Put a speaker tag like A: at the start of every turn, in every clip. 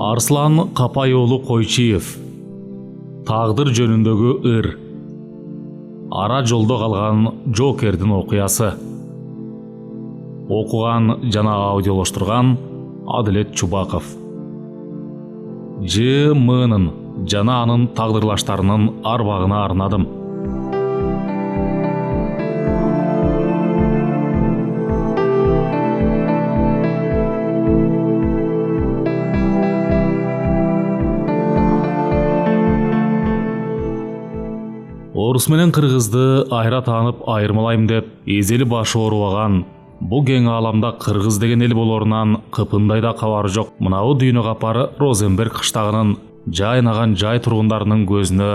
A: Арслан Капайоğlu Койчиев. Тағдыр жөнүндөгү ыр. Ара жолдо калган Жокердин окуясы. Окуган жана аудиолоштурган Адилет Чубаков. Ж.М.нын жана анын тагдырлаштарынын арбагына арнадым. Орус менен кыргызды айра таанып айырмалайм деп эзели башы оорубаган бу кең ааламда кыргыз деген эл болорунан кыпындай да кабары жок мынабу дүйнө капары Розенберг кыштагынын жайнаган жай тургундарынын көзүнө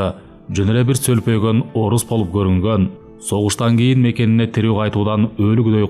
A: жөн эле бир сөлпөйгөн орус болуп көрүнгөн, согуштан кийин мекенине тирүү кайтуудан өлүгүдөй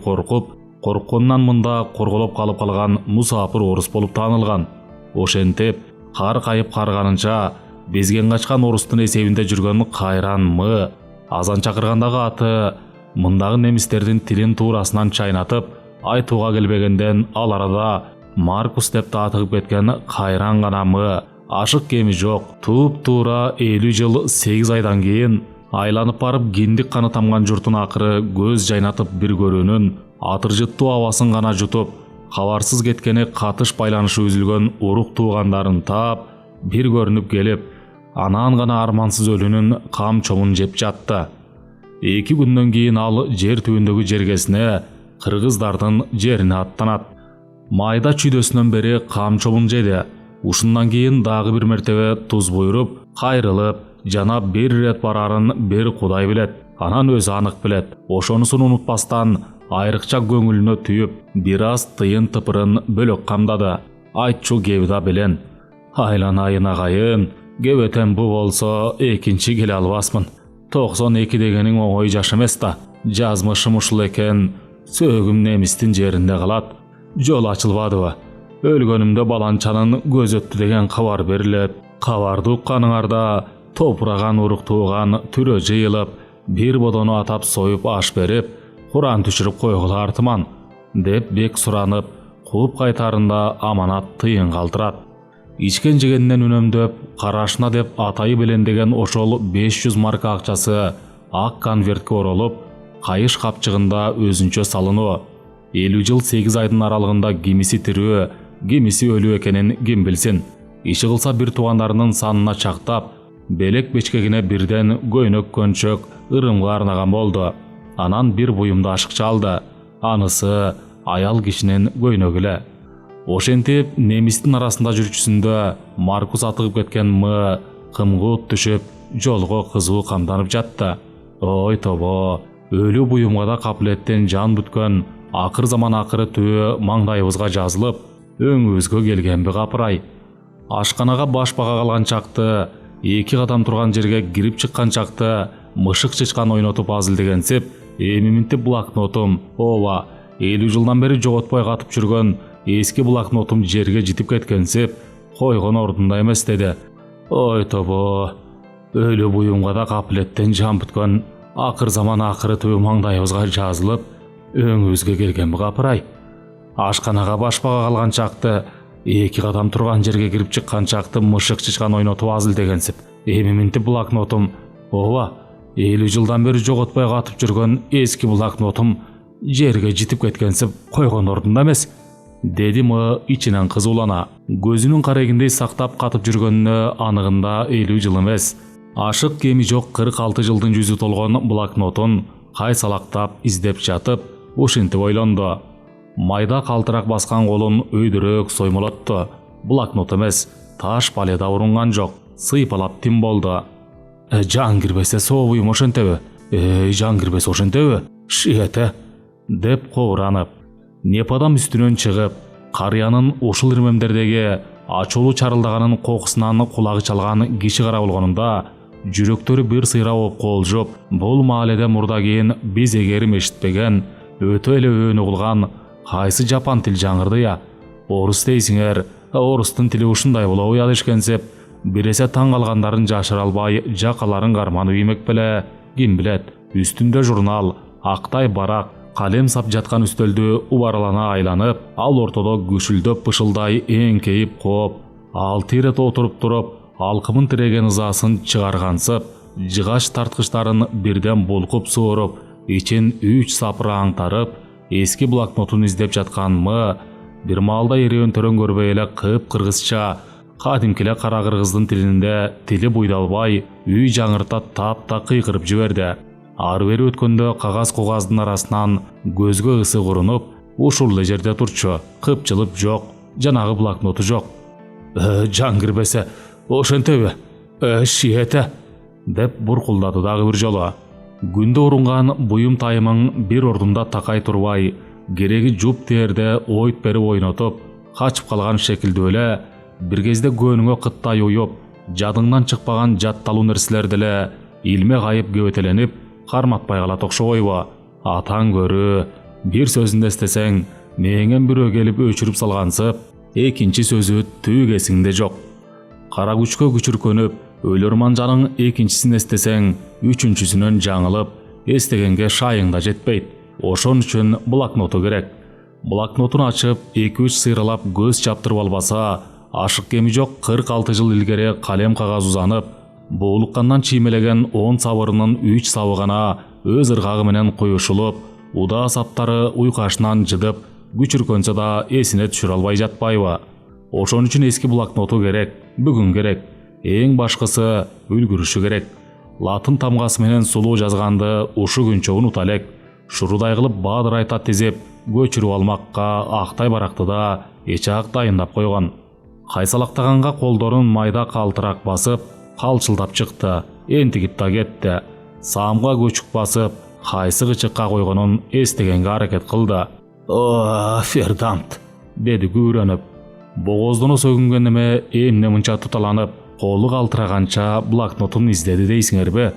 A: коркконунан мында корголоп калып калган мусапыр орус болуп таанылган. Ошентип кар кайып карганынча безген качкан орустун эсебинде жүргөн Кайран М. азан чакыргандагы аты мындагы немистердин тилин туурасынан чайнатып айтууга келбегенден ал арада Маркус деп таатыгып кеткен Кайран гана М. ашык кеми жок туп-туура 50 жыл 8 айдан кийин айланып барып киндик каны тамган журтун акыры көз жайнатып бир көрүүнүн атыржыттуу абасын гана жутуп кабарсыз кеткени катыш байланышы үзүлгөн урук туугандарын таап бир көрүнүп келип анан гана армансыз өлүүнүн кам чомун жеп жатты. 2 күндөн кийин ал жер түбүндөгү жергесине кыргыздардын жерине аттанат. Майда чүйдөсүнөн бери кам чомун жеди. Ушундан кийин дагы бир мертебе туз буйруп, кайрылып, жана бир ирет барарын бир Кудай билет. Анан өзү анык билет. Ошонусун унутпастан айрыкча көңүлүнө түйүп, бир аз тыйын тыпырын бөлөк камдады. Айтчу кебда белен. Айланайын агайын, кебетен бу болсо экинчи келе албасмын. 92 дегениң оңой жаш эмес да. Жазмышым ушул экен, сөөгүм немистин жеринде калат. Жол ачылбадыбы? Өлгөнүмдө баланчанын көз өттү деген кабар берилет. Кабарды укканыңарда топураган урук тууган түрө жыйылып, бир бодону атап союп аш берип, Куран түшүрүп койгула артыман, деп бек суранып, кууп кайтарында аманат тыйын калтырат. Ичкен жегенинен үнөмдөп, карашына деп атайы белендеген ошол 500 марка акчасы ак конвертке оролуп, кайыш капчыгында өзүнчө салынуу. 50 жыл 8 айдын аралыгында кимиси тирүү, кимиси өлүү экенин ким билсин. Иши кылса бир туугандарынын санына чактап, белек бечкегине бирден көйнөк көнчөк ырымга арнаган болду. Анан бир буюмда ашыкча алды. Анысы аял кишинин көйнөгү эле. Ошентип немистин арасында жүрчүсүндө Маркус атыгып кеткен М. кымгуут түшүп, жолго кызуу камданып жатты. Ой тобо, өлүү буюмга да капилеттен жан бүткөн акыр заман акыры түбү маңдайыбызга жазылып, өңүбүзгө келгенби капырай. Ашканага баш бага калган чакты, 2 кадам турган жерге кирип чыккан чакты мышык чычкан ойнотуп азилдегенсип, эмиминтип блокнотум, ооба, 50 жылдан бери жоготпой катып жүргөн эски блокнотум жерге житип кеткенсип, койгон ордунда эмес деди. Ой тобо, өлүү буюмга да капилеттен жан бүткөн акыр заман акыры түбү маңдайыбызга жазылып, өңүбүзгө келгенби капырай. Ашканага баш бага калган чакты, 2 кадам турган жерге кирип чыккан чакты мышык чычкан ойнотуп азилдегенсип, эмиминтип блокнотум, ооба, 50 жылдан бери жоготпой катып жүргөн эски блокнотум жерге житип кеткенсип, койгон ордунда эмес, деди М. ичинен кызуулана. Көзүнүн карегиндей сактап катып жүргөнүнө аныгында 50 жыл эмес, ашык кеми жок 46 жылдын жүзү толгон блокнотун кайсалактап издеп жатып, ушинтип ойлонду. Майда калтырак баскан колун өйдөрөөк соймолотту. Блокнот эмес, таш паледа урунган жок, сыйпалап тим болду. Жан кирбесе сообуйум ошентеби? Жан кирбесе ошентеби? Шиете, деп кобуранып. Непадам үстүнөн чыгып, карыянын ушул ирмемдердеги ачуулуу чарылдаганын кокусунан кулагы чалган киши кара болгонунда жүрөктөрү бир сыйра болуп колжоп, бул мааледе мурда кийин биз эгерим эшитпеген, өтө эле өөнү кылган кайсы жапан тил жаңырды я? Орус дейсиңер, орустун тили ушундай болобу я дешкенсип, бир эсе таң калгандарын жашыра албай жакаларын карманып иймек беле, ким билет. Үстүндө журнал, актай барак, калем сап жаткан үстөлдү убаралана айланып, ал ортодо күшүлдөп пышылдай эңкейип кооп, алты ирет отуруп туруп алкымын тиреген ызасын чыгаргансып, жыгач тарткычтарын бирден булкуп сууруп, ичин 3 сапыры аңтарып, эски блокнотун издеп жатканмы, бир маалда эребин төрөн көрбөй эле кыргызча, кадимкиле кара кыргыздын тилинде тили буйдалбай, үй жаңырта тапта кыйкырып жиберди. Ары бери өткөндө кагаз-кугаздын арасынан көзгө ысы курунуп, ушул эле жерде турчу, кыпчылып жок, жанагы блокноту жок. Жан кирбесе, ошентеби? Шиете, деп буркулдады дагы бир жолу. Күндө урунган буюм тайымың бир ордунда такай турбай, кереги жуп терде ойт берип ойнотуп, качып калган шекилдүү эле, бир кезде көөнүңө кыттай уюп, жадыңдан чыкпаган жатталуу нерселер деле илме кайып кебетеленип, карматпай калат окшобойбу? Атаң көрү, бир сөзүндө эстесең, мээңен бирөө келип өчүрүп салгансып, экинчи сөзү түк эсиңде жок. Кара күчкө күчүркөнүп, өлөрман жаның экинчисин эстесең, үчүнчүсүнөн жаңылып, эстегенге шайың да жетпейт. Ошон үчүн блокноту керек. Блокнотун ачып, 2-3 сыйралап көз чаптырып албаса, ашык кеми жок 46 жыл илгери калем кагаз узанып, боолуккандан чиймелеген 10 сабырынын 3 сабы гана өз ыргагы менен куюшулуп, удаа саптары уйкашынан жыдып, күчүркөнсө да эсине түшүрө албай жатпайбы? Ошон үчүн эски блокноту керек, бүгүн керек. Эң башкысы үлгүрүшү керек. Латын тамгасы менен сулуу жазганды ушу күнчө унута элек. Шурудай кылып баадырайта тизип, көчүрүп алмакка актай барактыда эчак дайындап койгон. Кайсалактаганга колдорун майда калтырак басып, калчылдап чыкты, энтигип да кетти. Саамга көчүк басып, кайсы кычыкка койгонун эстегенге аракет кылды. Фердамт, деди күбүрөнүп. Богоздону сөгүнгөн эме эмне мынча туталанып, колу калтыраганча блокнотун издеди дейсиңерби?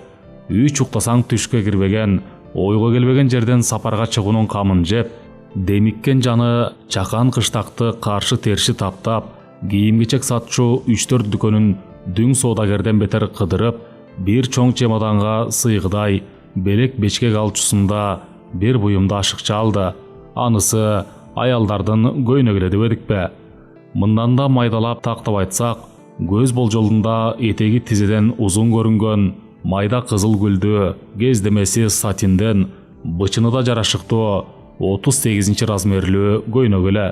A: Үй чуктасаң түшкө кирбеген, ойго келбеген жерден сапарга чыгуунун камын жеп, демиккен жаны чакан кыштакты каршы терши таптап, кийим-кечек сатчу 3-4 дүкөнүн дүң соодагерден бетер кыдырып, бир чоң чемоданга сыйгыдай белек бечкек алчусунда бир буюмда ашыкча алды. Анысы аялдардын көйнөгүле дебедикпи? Мындан да майдалап тактап айтсак, көз болжолунда этеги тизеден узун көрүнгөн майда кызыл гүлдүү, кездемеси сатинден, бычыны да жарашыктуу 38 размерлүү көйнөгүлө.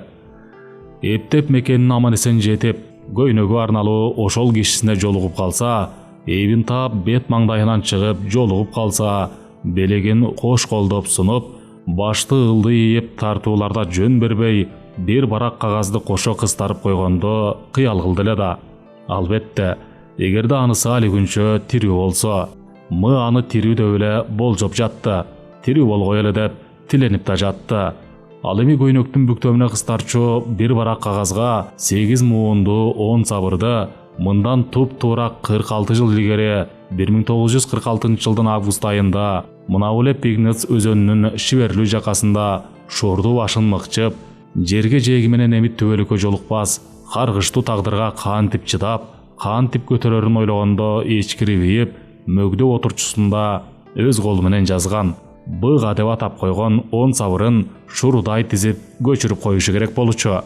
A: Эптеп мекенин аман эсен жетип, көйнөгү арналуу ошол кишисине жолугуп калса, эбин таап бет маңдайынан чыгып жолугуп калса, белегин кош колдоп сунуп, башты ылды ийип тартууларда жөн бербей, бир барак кагазды кошо кыстарып койгондо кыял кылды эле да. Албетте, эгерде анысы али күнчө тирүү болсо, аны тирүү деп эле болжоп жатты. Тирүү болгой эле деп тиленип да жатты. Ал эми көйнөктүн бүктөмүнө кыстарчу бир барак кагазга 8 муунду 10 сабырды мындан туп-туура 46 жыл илгери 1946 жылдын август айында мынау эле Пигнец өзөнүнүн шиберлүү жакасында шорду башын мыкчып, жерге жээги менен эмит түбөлүккө жолукпас каргыштуу тагдырга кантип чыдап, кантип көтөрөрүн ойлогондо ичкирибиип, мөгдө отурчусунда өз колу менен жазган, быга деп атап койгон 10 сабырын шурудай тизип көчүрүп коюшу керек болчу.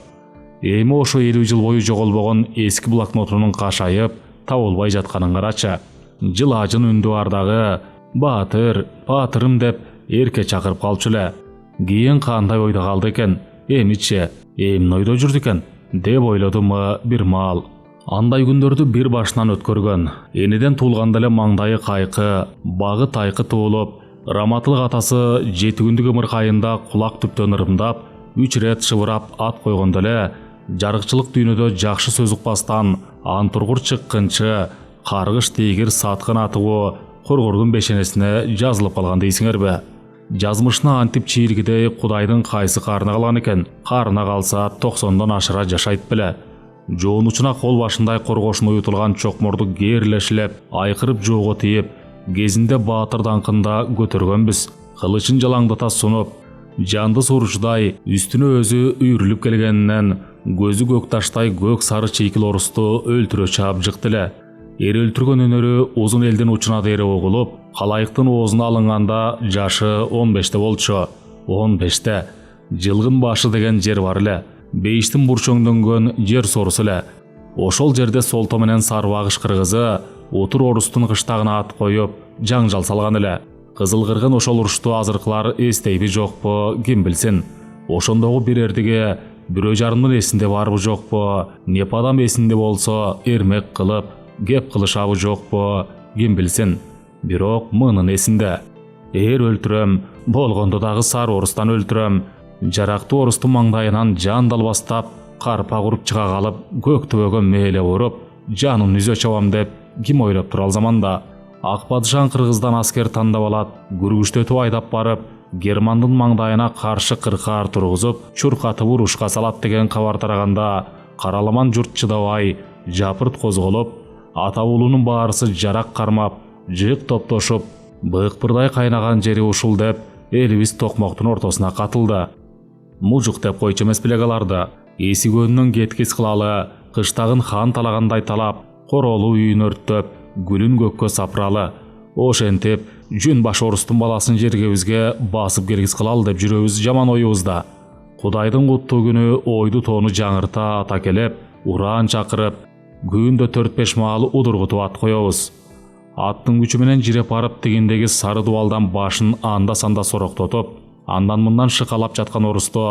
A: Эми ошо 50 жыл бою жоголбогон эски блокнотунун кашайып, табылбай жатканын карачы. Жылаажын үндү ардагы Баатыр, Баатырым деп эрке чакырып калчу эле. Кийин кандай ойдо калды экен? Эмичи, эмне ойдо жүрдү экен? Деп ойлодум бир маал. Андай күндөрдү бир башынан өткөргөн. Эниден туулганда эле маңдайы кайкы, багы тайкы туулуп, раматылык атасы 7 күндүк ымыркайында кулак түптөн ырымдап, 3 рет шыбырап ат койгондо эле жарыкчылык дүйнөдө жакшы сөз укпастан антургур чыккынчы, каргыш тийгир саткын атыбы кургурдун бешенесине жазылып калган дейсиңерби? Жазмышына антип чийилгидей Кудайдын кайсы карына калган экен? Карына калса 90дон ашыра жашайт беле. Жоонучуна кол башындай коргошун уютулган чокморду кээрлешилеп, айкырып жоого тийип, кезинде Баатыр даңкында көтөргөнбүз. Кылычын жалаңдата сунуп, жанды суручудай үстүнө өзү үйрүлүп келгенинен көзү көк таштай көк сары чейкил орусту өлтүрө чаап жыкты эле. Эр өлтүргөн өнөрү узун элдин учуна дейре угулуп, калайыктын оозуна алынганда жашы 15те болчу. 15те. Жылгын башы деген жер бар эле. Бейиштин бурчоңдөнгөн жер сорусу эле. Ошол жерде солто менен Сарыбагыш кыргызы отур орустун кыштагына ат коюп жаңжал салган эле. Кызыл кыргын ошол урушту азыркылар эстейби жокпу, ким билсин. Ошондогу бир эрдиге бирөө жарымдын эсинде барбы жокпу, непадам эсинде болсо эрмек кылып кеп кылышабы жокпу, ким билсин. Бирок мынын эсинде. Эр өлтүрөм, болгондо дагы сары орустан өлтүрөм. Жарактуу орустун маңдайынан жан далбастап, карпа куруп чыга калып, көк төбөгө мээле уруп, жанын үзө чабам деп ким ойлоп тура ал заманда. Ак падышаң кыргыздан аскер тандап алат, күргүчтөтүп айдап барып, Германдын маңдайына каршы кыркаар тургузуп, чуркатып урушка салат деген кабар тараганда, караламан журт чыдабай, жапырт козголуп, ата уулунун баарысы жарак кармап, жык топтошуп, быйкпырдай кайнаган жери ушул деп, элибиз токмоктун ортосуна катылды. Мужук деп койчу эмес белек аларды. Эси көнүнөн кеткис кылалы, кыштагын хан талагандай талап, короолуу үйүн өрттөп, гүлүн көккө сапыралы. Ошентип, жүн баш орустун баласын жергебизге басып келгис кылалы деп жүрөбүз жаман оюбузда. Кудайдын куттуу күнү ойду тоону жаңырта ата келеп, ураан чакырып, күндө 4-5 маал удургутуп ат коебуз. Аттын күчү менен жиреп барып тигиндеги сары дубалдан башын анда-санда сороктотуп, андан мындан шыкалап жаткан орусту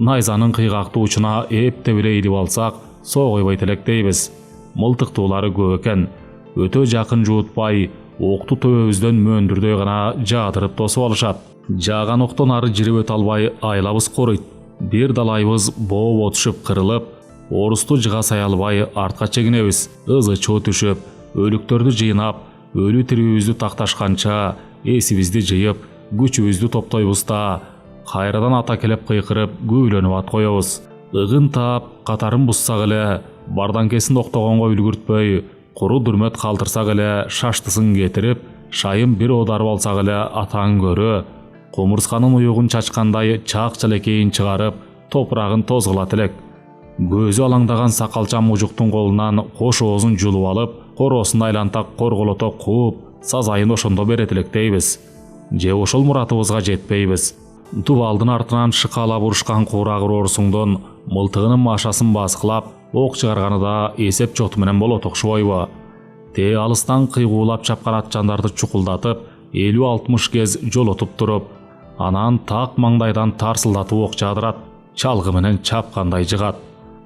A: найзанын кыйгактуу учуна эптеп эле илип алсак, согойбой телектейбиз. Мылтыктуулары көп экен. Өтө жакын жуутпай, окту төбөбүздөн мөндүрдөй гана жаадырып тосуп алышат. Жааган октон ары жирип өтө албай айлабыз коруйт. Бир далайыбыз бооп отушуп кырылып, орусту жыга сая албай артка чегинебиз. Ызы чуу түшүп, өлүктөрдү жыйнап, өлү тирүүбүздү такташканча эсибизди жыйып, күчүбүздү топтойбуз да кайрадан ата келеп кыйкырып күүлөнүп ат коебуз. Ыгын таап, катарын буссак эле, барданкесин октогонго үлгүртпөй, куру дүрмөт калтырсак эле шаштысын кетирип, шайын бир оодарып алсак эле атаң көрө, кумурсканын уюгун чачкандай чак чалекейин чыгарып, топурагын тозгулат элек. Көзү алаңдаган сакалчан мужуктун колунан кош оозун жулуп алып, короосун айлантак корголото кууп, сазайын ошондо берет электейбиз. Же ошол муратыбызга жетпейбиз. Дубалдын артынан шыкалап урушкан куурагыр орусуңдун мылтыгынын машасын баскылап, ок чыгарганы да эсеп чоту менен болот окшобойбу. Те алыстан кыйгуулап чапкан атчандарды чукулдатып, 50-60 кез жолотуп туруп, анан так маңдайдан тарсылдатып ок жаадырат, чалгы менен чапкандай жыгат.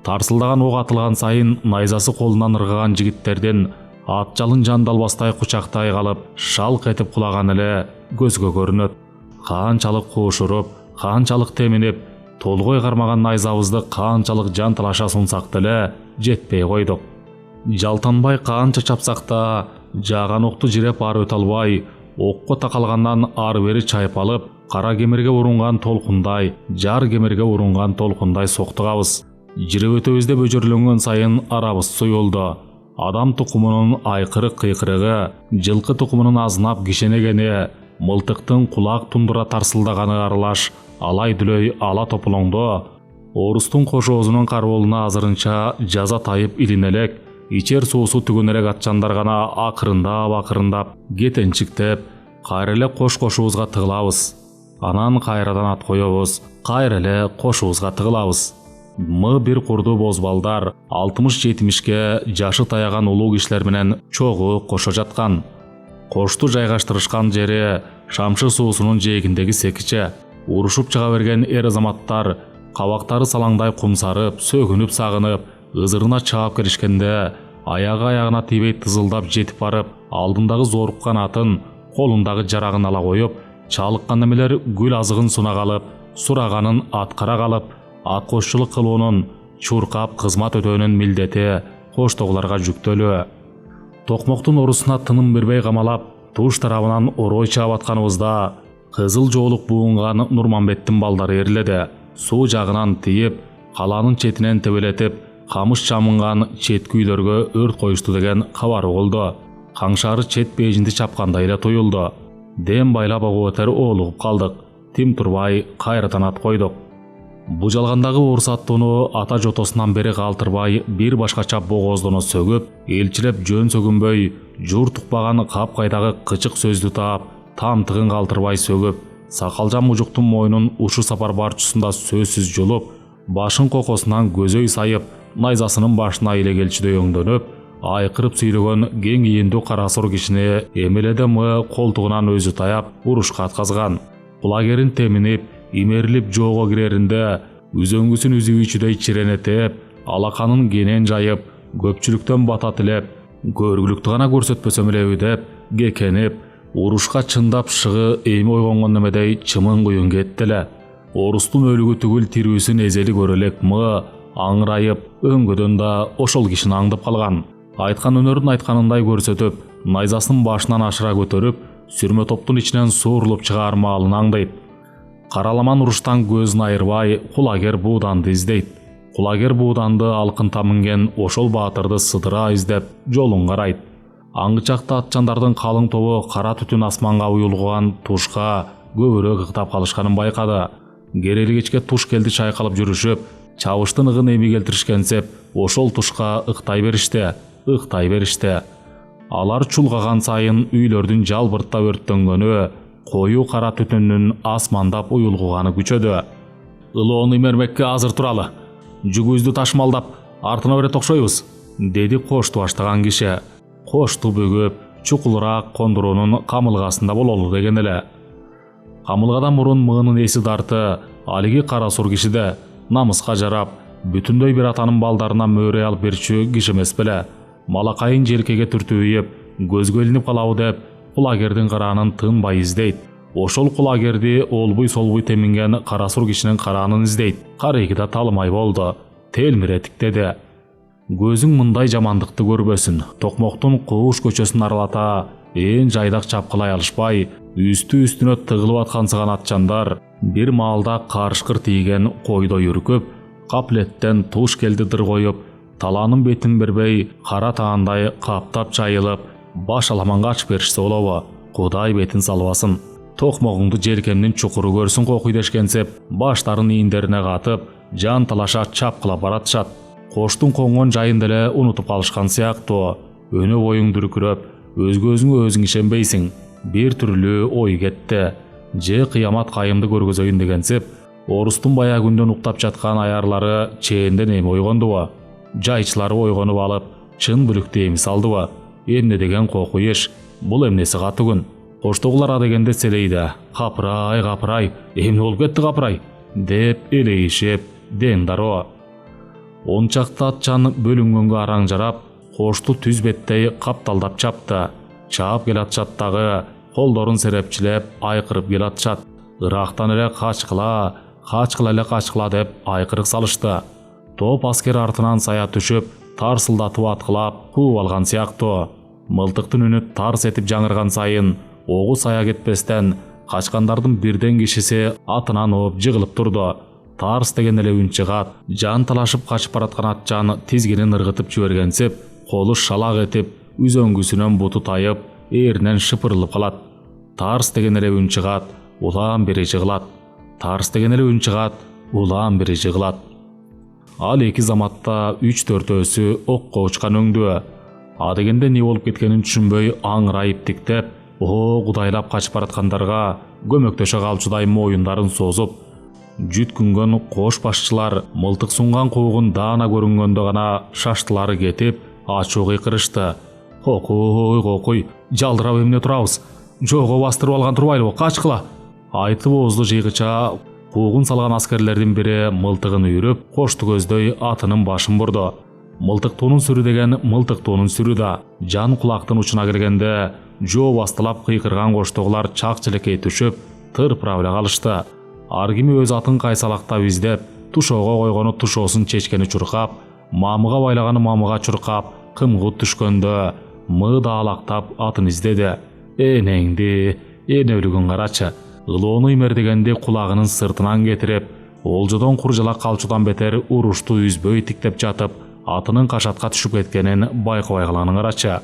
A: Тарсылдаган ок атылган сайын найзасы колунан ыргаган жигиттердин ат жалын жандалбастай кучактай калып, шалк этип кулаган эле көзгө көрүнөт. Канчалык куушуруп, канчалык теминип, толгой кармаган найзабызды канчалык жанталаша сунсак деле жетпей койдук. Жалтанбай канча чапсак да, жааган окту жиреп ары өтө албай, окко такалгандан ары бери чайпалып, кара кемирге урунган толкундай, жар кемирге урунган толкундай соктугабыз. Жирип өтөбүз деп өжөрлөнгөн сайын арабыз суюлду. Адам тукумунун айкырык кыйкырыгы, жылкы тукумунун азынап кишенегени, мылтыктын кулак тундура тарсылдаганы аралаш алай дүлөй ала тополоңдо, орустун кош оозунун карболуна азырынча жаза тайып илинелек, ичер суусу түгөнерек атчандар гана акырындап кетенчиктеп, кайра эле кош кошубузга тыгылабыз. Анан кайрадан ат коебуз, кайра эле кошубузга тыгылабыз. Бир курду бозбалдар 60-70ке жашы таяган улуу кишилер менен чогуу кошо жаткан. Кошту жайгаштырышкан жери Шамшы суусунун жээгиндеги секиче. Урушуп чыга берген эр азаматтар кабактары салаңдай кумсарып, сөгүнүп сагынып, ызырына чаап келишкенде, аягына тийбей тызылдап жетип барып, алдындагы зоруккан атын, колундагы жарагын ала коюп, чалыккан немелер гүл азыгын сунак алып, сураганын аткара калып, ат кошчулук кылуунун, чуркап кызмат өтөөнүн милдети коштогуларга жүктөлүү. Токмоктун орусуна тыным бербей камалап, туш тарабынан орой чаап атканыбызда, кызыл жоолук буунган Нурманбеттин балдары эрледи. Суу жагынан тийип, каланын четинен тебелетип, камыш чамынган четки үйлөргө өрт коюшту деген кабар болду. Каңшары чет бежинди чапкандай эле туюлду. Дем байлап оготер оолугуп калдык. Тим турбай кайрадан ат койдук. Бу жалгандагы орус аттууну ата жотосунан бери калтырбай, бир башкача богоздоно сөгүп, элчилеп жөн сөгүнбөй, жур тукпаган капкайдагы кычык сөздү таап, тамтыгын калтырбай сөгүп, сакалжан мужуктун мойнун ушу сапар барчусунда сөзсүз жулуп, башын кокосунан көзөй сайып, найзасынын башына иле келчүдөй өңдөнүп, айкырып сүйлөгөн кең ийиндүү кара сур кишини эмеледе колтугунан өзү таяп урушка атказган. Кулагерин теминип, имерилип жоого киреринде үзөңгүсүн үзүп ичүүдөй чиренетип, алаканын кенен жайып, көпчүлүктөн бата тилеп, көргүлүктү гана көрсөтпөсөм элеби деп кекенип, урушка чындап шыгы эми ойгонгон немедей чымын куюн кетти эле. Орустун өлүгү түгүл тирүүсүн эзели көрө элек аңырайып, өңгөдөн да ошол кишини аңдып калган. Айткан өнөрүн айтканындай көрсөтүп, найзасын башынан ашыра көтөрүп, сүрмө топтун ичинен суурулуп чыгаар маалын аңдайт. Караламан уруштан көзүн айырбай, кулагер бууданды издейт. Кулагер бууданды алкынта минген ошол баатырды сыдыра издеп жолун карайт. Аңгычакта атчандардын калың тобу кара түтүн асманга уюлган тушка көбүрөөк ыктап калышканын байкады. Керели кечке туш келди чайкалып жүрүшүп, чабыштын ыгын эми келтиришкенсеп, ошол тушка ыктай беришти. Алар чулгаган сайын үйлөрдүн жалбыртта өрттөнгөнү, коюу кара түтүндүн асмандап уюлгуганы күчөдү. Ылоону имермекке азыр туралы. Жүгүбүздү ташмалдап, артына берет окшойбуз, деди кошту баштаган киши. Кошту бөгөп, чукулураак кондуруунун камылгасында бололу деген эле. Камылгадан мурун мыынын эси дарты, алиги кара сур кишиде намыска жарап, бүтүндөй бир атанын балдарына мөөрөй алып берчү киши эмес беле. Малакайын желкеге түртүп, көзгө илинип калабы деп, кулагердин караанын тынбай издейт. Ошол кулагерди олбуй-солбуй теминген кара сур кишинин караанын издейт. Карыйгы да талымай болду. Телмиретик деди. Көзүң мындай жамандыкты көрбөсүн. Токмоктун Кууш көчөсүн аралата, ээн жайдак чапкылай алышпай, үстүнө тыгылып аткан сыган атчандар бир маалда карышкыр тийген койдой үркүп, каплеттен туш келди дыр коюп, талаанын бетин бербей кара таандай каптап чайылып, баш аламан качып беришсе болобу. Кудай бетин салбасын. Токмогуңду желкемдин чукуру көрсүн кокуй дешкенсеп, баштарын ийиндерине катып, жан талаша чапкылап баратышат. Коштун коңгон жайын деле унутуп калышкан сыяктуу. Өнө боюң дүркүрөп, өзгө өзүң ишенбейсиң. Бир түрлүү ой кетти. Же кыямат кайымды көргөзөйүн дегенсеп, орустун бая күндөн уктап жаткан аярлары чээнден эми ойгондубу? Жайчылары ойгонуп алып, чын бүлүктү эми салдыбы? Эмне деген кокуй иш? Бул эмнеси катуу күн? Коштогулар а дегенде селейди. Капырай, эмне болуп кетти капырай? Деп элейишип, ден дароо. Ончакта атчан бөлүнгөнгө араң жарап, кошту түз беттей капталдап чапты. Чаап келатышат дагы, колдорун серепчилеп, айкырып келатышат. Ырактан эле качкыла деп айкырык салышты. Топ аскер артынан сая түшүп, тарсылдатып аткылап, кууп алган сыяктуу. Мылтыктын үнү тарс этип жаңырган сайын, огу сая кетпестен, качкандардын бирден кишиси атынан ооп жыгылып турду. Тарс деген эле үн чыгат. Жан талашып качып бараткан атчан тизгинин ыргытып жибергенсеп, колу шалак этип, үзөңгүсүнөн буту тайып, ээринен шыпырылып калат. Тарс деген эле үн чыгат, улаан бери жыгылат. Тарс деген эле үн чыгат, улаан бери жыгылат. Ал эки заматта 3-4 окко учкан өңдүү. А дегенде не болуп кеткенин түшүнбөй аңырайып тиктеп, кудайлап качып бараткандарга көмөктөшө калчудай моюндарын созуп, жүткүнгөн кош башчылар мылтык сунган куугун даана көрүнгөндө гана шаштылары кетип, ачуу кыйкырышты. Кокуй, жалдырап эмне турабыз? Жоого бастырып алган турбайлыбы? Качкыла! Айтып оозду жыйгыча куугун салган аскерлердин бири мылтыгын үйрүп, кошту көздөй атынын башын бурду. Мылтыктуунун сүрү деген мылтыктуунун сүрү да. Жан кулактын учуна келгенде, жоо бастылап кыйкырган коштогулар чак челекей түшүп, тырпыра эле калышты. Ар кими өз атын кайсалактап издеп, тушоого койгону тушоосун чечкени чуркап, мамыга байлаганы мамыга чуркап, кымгыт түшкөндө даалактап атын издеди. Энеңди, энөлүгүн карачы. Ылоону имердегенде кулагынын сыртынан кетирип, олжодон куржалак калчудан бетер урушту үзбөй тиктеп жатып, атынын кашатка түшүп кеткенин байкабай калганын карачы.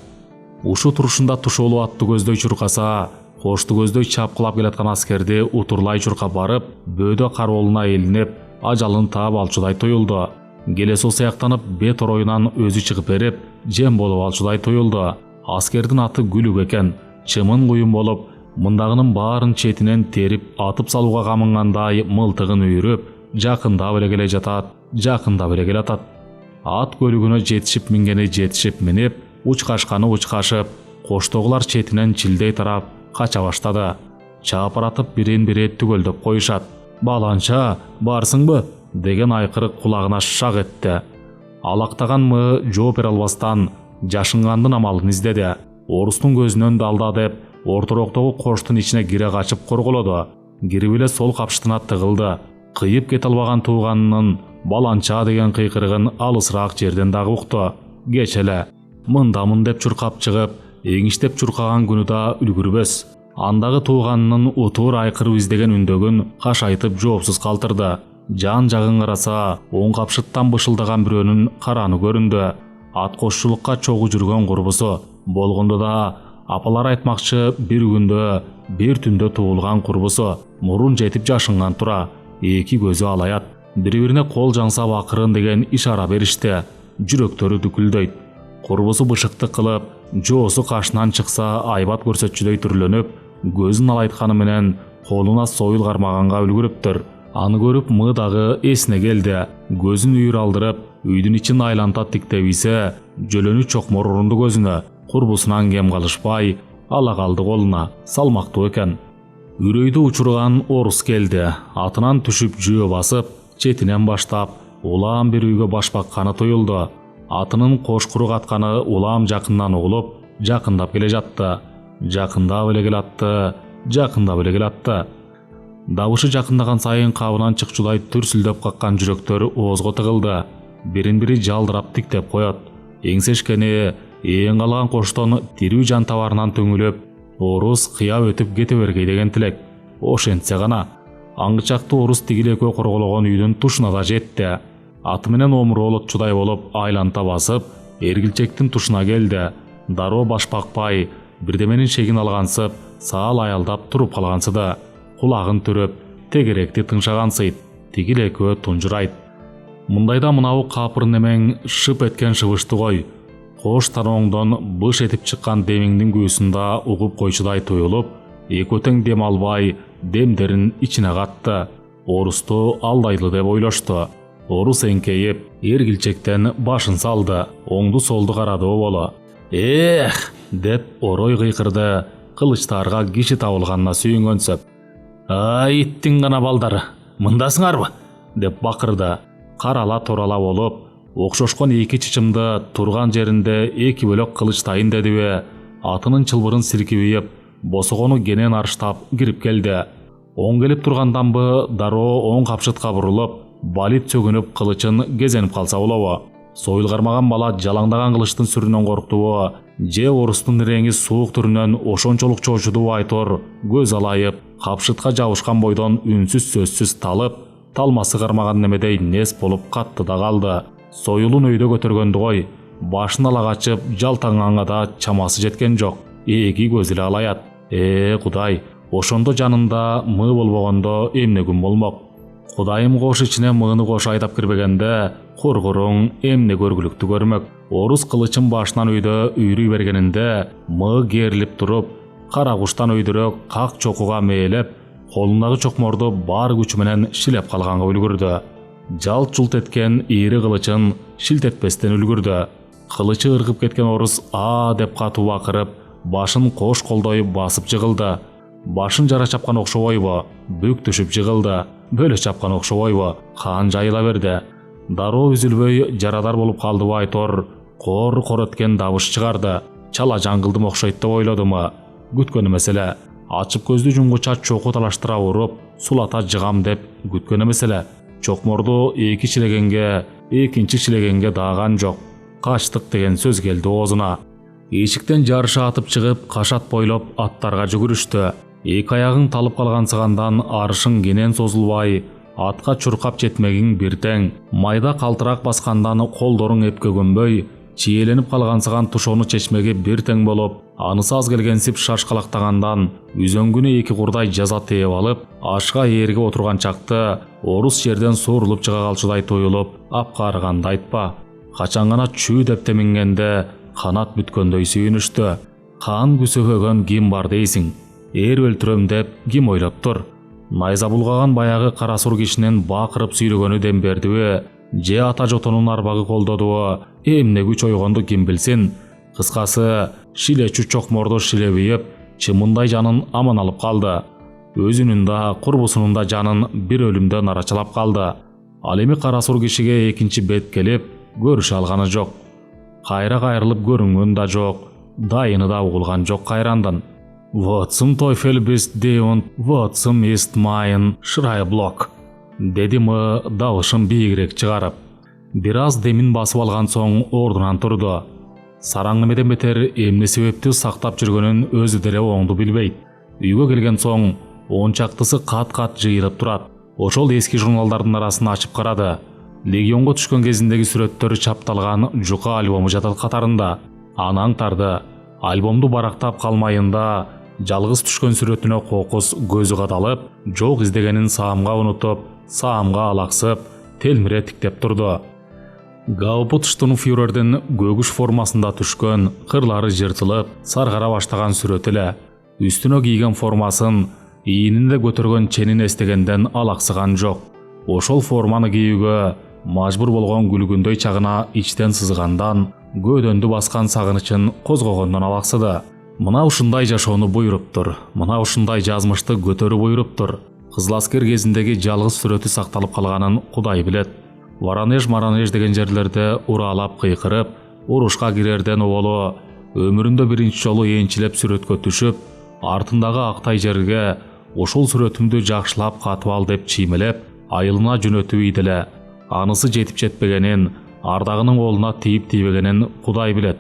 A: Ушу турушунда тушоолу атты көздөй чуркаса, кошту көздөй чапкылап келаткан аскерди утурлай чуркап барып, бөөдө кароолуна илинип, ажалын таап алчудай туюлду. Келесо сыяктанып, бет ороюнан өзү чыгып берип, жем болуп алчудай туюлду. Аскердин аты Күлүк экен, чымын куюн болуп, мындагынын баарын четинен терип атып салууга камынгандай мылтыгын үйрүп, жакындап эле келе жатат. ат көлігіне жетішіп мінгені жетішіп мініп, учқашқаны учқашып, қоштоғылар четінен чилдей тарап қача баштады. Чапыратып бірен-бірі түгелдеп қойышат. «Баланша, барсың бы?» деген айқырық құлағына шақ етті. Алақтаған мы жооп бере албастан жашынғандың амалын издеді. Орыстың көзінен далда деп, ортороқтағы қоштың ішіне кире қачып қорғылады. Кирип эле сол қапшытына тығылды. Қиып кете албаған туғанының «баланча» деген қиқырығын алысырақ жерден дағы ұқты. «Кечеле, мындамын» деп чурқап чығып, еңіштеп чурқаған күні да үлгірбес. Андағы туғанының утур айқырып издеген үндөгін қашайтып жоопсыз қалтырды. Жан жағын қараса, оң қапшыттан бышылдаған біреунің қараны көрінді. Ат қосшылыққа чоғы жүрген құрбысы болғынды да, апалар айтмақшы бір күнді, бір түнді туылған құрбысы мұрын жетіп жашынған тұра, екі көзі алаят. Бір-біріне қол жаңсап ақырын деген ишара берішті. Жүректері дүкілдейді. Құрбысы бышықты қылып, жосы қашынан шықса айбат көрсетшідей түрленіп, көзін алайтқаны менен қолына сойыл қармағанға үлгіріптір. Аны көріп мыдағы есіне келді. Көзін үйір алдырып, үйдің için айланта тіктебейсе, жөлөні чоқмор ұрынды көзіні. Құрбысынан кем қалышпай, ала қалды қолына. Салмақты екен. Үрейді ұшырған орыс келді. Атынан түшіп жүйе басып, четінен баштап, улам бір үйге башпаққаны тойылды. Атының қош құрық атқаны улам жақыннан ұғылып, жақындап келе жатты. Жақындап еле келатты, жақындап еле келатты. Дауышы жақындаған сайын қабынан чықшылай түрсілдеп қаққан жүректері оозға тығылды. Бірін-бірі жалдырап тіктеп қояды. Еңсешкені ең қалған қоштон тирүү жан таварынан төңіліп, орыс қия өтіп кете бергей деген тілек. Ошентсе ғана. Аңғычақты орыс тигілеке қорғылған үйдің тұшына да жетті. Атыменен омыролық чудай болып айланта басып, ергілчектің тұшына келді. Даро башпақпай, бірдеменің шегін алғансып, саал аялдап тұрып қалғансыды. Құлағын түріп, тегеректі тыңшағансыйд. Тигілеке тұнжырайд. Мұндайда мынау қапыр немен шып еткен шывышты ғой. Қош таноңдон бұш етіп шыққан демеңдің көсінде ұғып қойшыдай тойылып, екөтен дем албай, демдерін içine қатты. Орысты алдайлы деп ойлашты. Орыс еңкейіп, ергілчектен башын салды, оңды солды қарады болы. «Эх!» деп орой қиқырды, қылыштарға киши табылғанына сүйінгөнсіп. «Ай, иттің ғана балдары, мындасыңар бы?» деп бақырды. Қарала торала болып, оқшошқан екі чычымды тұрған жерінде екі бөлік қылыштайын дедіе, атының чылбырын сілкебейіп, босығону генен арыштап кіріп келді. Оң келіп тұрғандан бі даро оң қапшытқа бұрылып, балит сөгініп қылычын кезеніп қалса олауы. Сойыл қармаған бала жалаңдаған қылыштың сүрінен қорқтуы, же орыстың реңі суық түрінен ошончолық чошуду айтор, көз алайып, қапшытқа жауышқан бойдан үнсіз сөзсіз талып, талмасы қармаған немедей нес болып қатты да қалды. Сойылын өйде көтергенді ғой, башын ала қачып, жалтаңғанға да чамасы жеткен жоқ. Еги көзілі алаят. Құдай, ошондо жанында мы болбогондо эмне күн болмок. Құдайым қош ішіне мыны қош айдап кірбегенде, құрғырың эмне көргілікті көрмек. Орыс қылычын башынан өйді үйрі бергенінде, мы керіліп тұрып, қара құштан өйдірек қақ чоқуға мейлеп, қолындағы чоқморды бар күчіменен шилеп қалғанға үлгірді. Жалт-жұлт еткен иірі қылычын шилтетпестен үлгірді. Қылычы ырғып кеткен орыс «а» деп қату бақырып, башын қош қолдай басып жығылды. Башын жара чапқан оқшауайбы, бүк түшіп жығылды. Бөлі чапқан оқшауайбы, қан жайыла берді. Даро үзілбөй жарадар болып қалды айтор, қор-қор еткен дабыш шығарды. Чала жаңғылдым оқшайды ойлады ма? Күткені мәселе. Açıp көзді жүңгіча чоқу талаштыра ұрып, сулата жығам деп күткені мәселе. Чоқморды екі шілегенге, екінші шілегенге даған жоқ. Қаштық деген сөз келді оғызына. Ешіктен жарыша атып шығып, қашат бойлап аттарға жүгірішті. Екі аяғың талып қалған сығандан арышың генен созылбай, атқа чұрқап жетмегің біртең, майда қалтырақ басқандан қолдорың епке көнбөй, чиеленіп қалған сыған тұшоны чешмеге біртең болып, анысы аз келгенсіп шашқалақтағандан, үзөңгүні екі құрдай жаза тейіп алып, ашқа ерге отырған чақты, орыс жерден суырылып шыға қалшыдай тойылып, апқарғанды айтпа. Қачанғана чүй деп темінгенде, қанат бүткөндөй сүйінішті. Қан күсөгөгөн ким бар дейсің. Эр өлтірем деп ким ойлап тұр. Найза бұлғаған баяғы қарасұр кешінен бақырып сүйрегені дем бердіе, же ата жотонун арбагы колдодубу, эмне күч ойгонду ким билсин. Кыскасы, шилечү чокмордо шилебейип, чымындай жанын аман алып калды. Өзүнүн да, курбусунун да жанын бир өлүмдөн арачалап калды. Ал эми кара сур кишиге экинчи бет келип, көрүшө алганы жок. Кайра кайрылып көрүнгөн да жок, дайыны да угулган жок кайрандан. «Вот zum Teufel bist du und вот zum ist mein Schreiblok», деди мы дабышын бийигирээк чыгарып. Бир аз демин басып алган соң ордунан турду. Сараң немеден бетер эмне себептүү сактап жүргөнүн өзү деле оңду билбейт. Үйгө келген соң он чактысы кат-кат жыйылып турат. Ошол эски журналдардын арасын ачып карады. Легионго түшкөн кезиндеги сүрөттөрү чапталган жука альбому жатат катарында. Аны аңтарды. Альбомду барактап калмайында жалгыз түшкөн сүрөтүнө кокус көзү кадалып, жок издегенин саамга унутуп, саамга алаксып, телмире тиктеп турду. Гауптштурмфюрердин көгүш формасында түшкөн, кырлары жыртылып, саргара баштаган сүрөт эле. Үстүнө кийген формасын, ийининде көтөргөн ченин эстегенден алаксыган жок. Ошол форманы кийүүгө мажбур болгон күлгүндөй чагына ичтен сызгандан, көөдөндү баскан сагынычын козгогондон алаксыды. Мына ушундай жашоону буйруптур, мына ушундай жазмышты көтөрүү буйруптур. Кызыл аскер кезиндеги жалгыз сүрөтү сакталып калганын Кудай билет. Воронеж деген жерлерде уралап кыйкырып, урушка кирерден оболу, өмүрүндө биринчи жолу энчилеп сүрөткө түшүп, артындагы актай жерге ошол сүрөтүмдү жакшылап катып ал деп чиймелеп, айылына жөнөтүп ийди. Анысы жетип жетпегенин, ардагынын колуна тийип тийбегенин Кудай билет.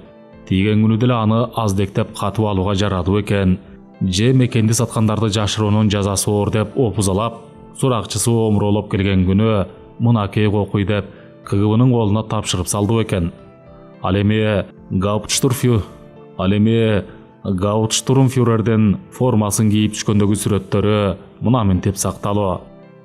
A: Тийген күнү деле аны аздектеп катып алууга жарадыбы экен, же мекенди саткандарды жашыруунун жазасы оор деп опузалап, суракчысы омуролоп келген күнү мынакей кокуй деп КГБнын колуна тапшырып салдыбы экен. Ал эми Гауптштурмфюрердин формасын кийип түшкөндөгү сүрөттөрү мына мынтип сакталуу.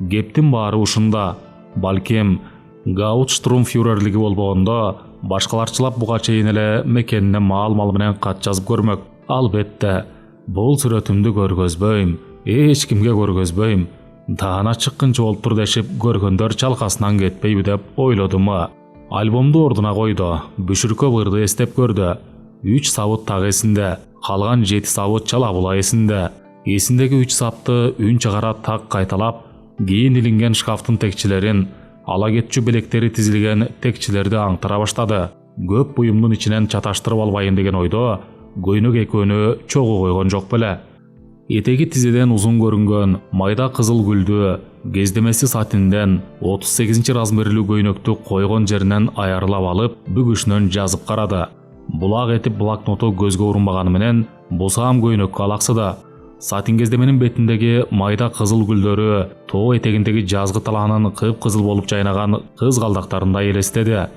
A: Кептин баары ушунда. Балким Гауптштурмфюрерлиги болбогондо башкаларчылап буга чейин эле мекенине маал-мал менен кат жазып көрмөк. Албетте, бул сүрөтүмдү көргөзбөйм, эч кимге көргөзбөйм. Даана чыккынчы болуп тур дешип көргөндөр чалкасынан кетпейби деп ойлодуму. Альбомду ордуна койду, бүшүркө бырды эстеп көрдү. 3 сабыт так эсинде, калган 7 сабыт чала була эсинде. Эсиндеги 3 сапты үн чыгара так кайталап, кийин илинген шкафтын текчилерин, ала кетчү белектери тизилген текчилерди аңтара баштады. Көп буюмдун ичинен чаташтырып албайын деген ойдо көйнөк экөөнү чогуу койгон жок беле. Этеги тизеден узун көрүнгөн майда кызыл гүлдү кездемеси сатинден 38 размерлүү көйнөктү койгон жеринен айырылап алып, бүгүшүнөн жазып карады. Булак этип блокноту көзгө урунбаганы менен бусаам көйнөккө алаксыды. Сатин кездеменин бетиндеги майда кызыл гүлдөрү тоо этегиндеги жазгы талаанын кыпкызыл болуп жайнаган кыз калдактарындай элестеди.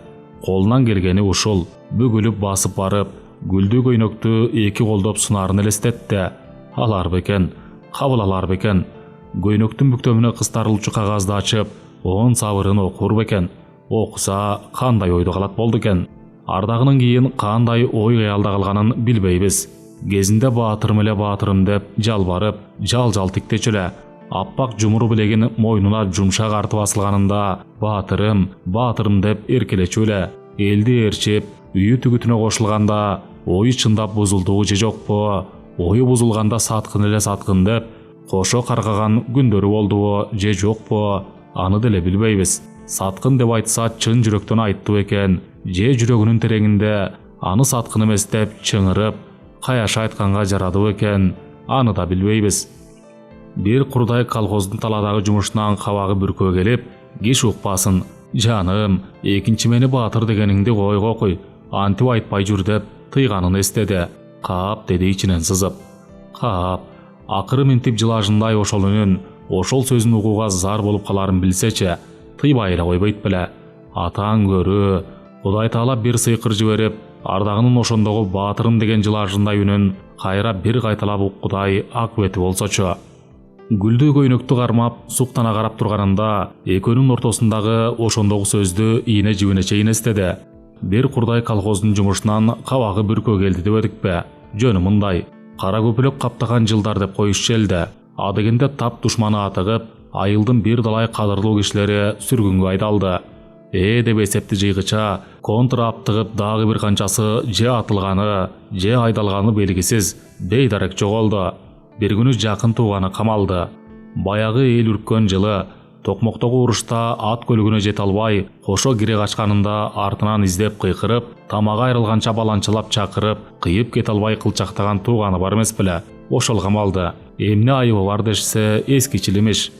A: Колунан келгени ушул. Бүгүлүп басып барып, гүлдүү көйнөктү эки колдоп сунарын элестетти. Алар бекен, кабыл алар бекен. Көйнөктүн бүктөмүнө кыстарылчу кагазды ачып, он сабырын окур бекен. Окуса кандай ойдо калат болду экен. Ардагынын кийин кандай ой кыялда калганын билбейбиз. Кезинде баатырым эле баатырым деп жалбарып, жал-жал тиктечү эле. Аппак жумуру билегин мойнуна жумшак артып асылганында баатырым, баатырым деп эркелечү эле. Элди ээрчип, үйү түгүтүнө кошулганда ою чындап бузулдубу же жокпу? Ою бузулганда саткын эле саткын деп кошо каргаган күндөрү болдубу же жокпу? Аны деле билбейбиз. Саткын деп айтса чын жүрөктөн айттыбы экен, же жүрөгүнүн тереңинде аны саткын эмес деп чыңырып, каяша айтканга жарадыбы экен, аны да билбейбиз. Бир курдай колхоздун таладагы жумушунан кабагы бүркөө келип, киш укпасын, жаным, экинчи мени баатыр дегениңди койго кой, антип айтпай жүр деп тыйганын эстеди. Кап деди ичинен сызып. Кап, акыры мынтип жылажындай ошол үнүн, ошол сөзүн угууга зар болуп каларын билсечи, тыйбай эле койбойт беле. Атаң көрү, Кудай Таала бир сыйкыр жиберип, ардагынын ошондогу баатырым деген жылажындай үнүн кайра бир кайталап уккудай акыбети болсочу. Гүлдүү көйнөктү кармап, суктана карап турганында экөөнүн ортосундагы ошондогу сөздү ийне жибине чейин эстеди. Бир курдай колхоздун жумушунан кабагы бүркөө келди дебедикпи? Жөнү мындай. Кара көпөлөк каптаган жылдар деп коюшчу элди. Адегенде тап душманы атыгып, айылдын бир далай кадырлуу кишилери сүргүнгө айдалды. деп эсепти жыйгыча контр аптыгып дагы бир канчасы же атылганы же айдалганы белгисиз бейдарек жоголду. Бир күнү жакын тууганы камалды. Баягы эл үрккөн жылы Токмоктогу урушта ат көлүгүнө жете албай, кошо кире качканында артынан издеп кыйкырып, тамагы айрылганча баланчалап чакырып, кыйып кете албай кылчактаган тууганы бар эмес беле. Ошол камалды. Эмне айыбы бар дешсе, эскичил эмиш.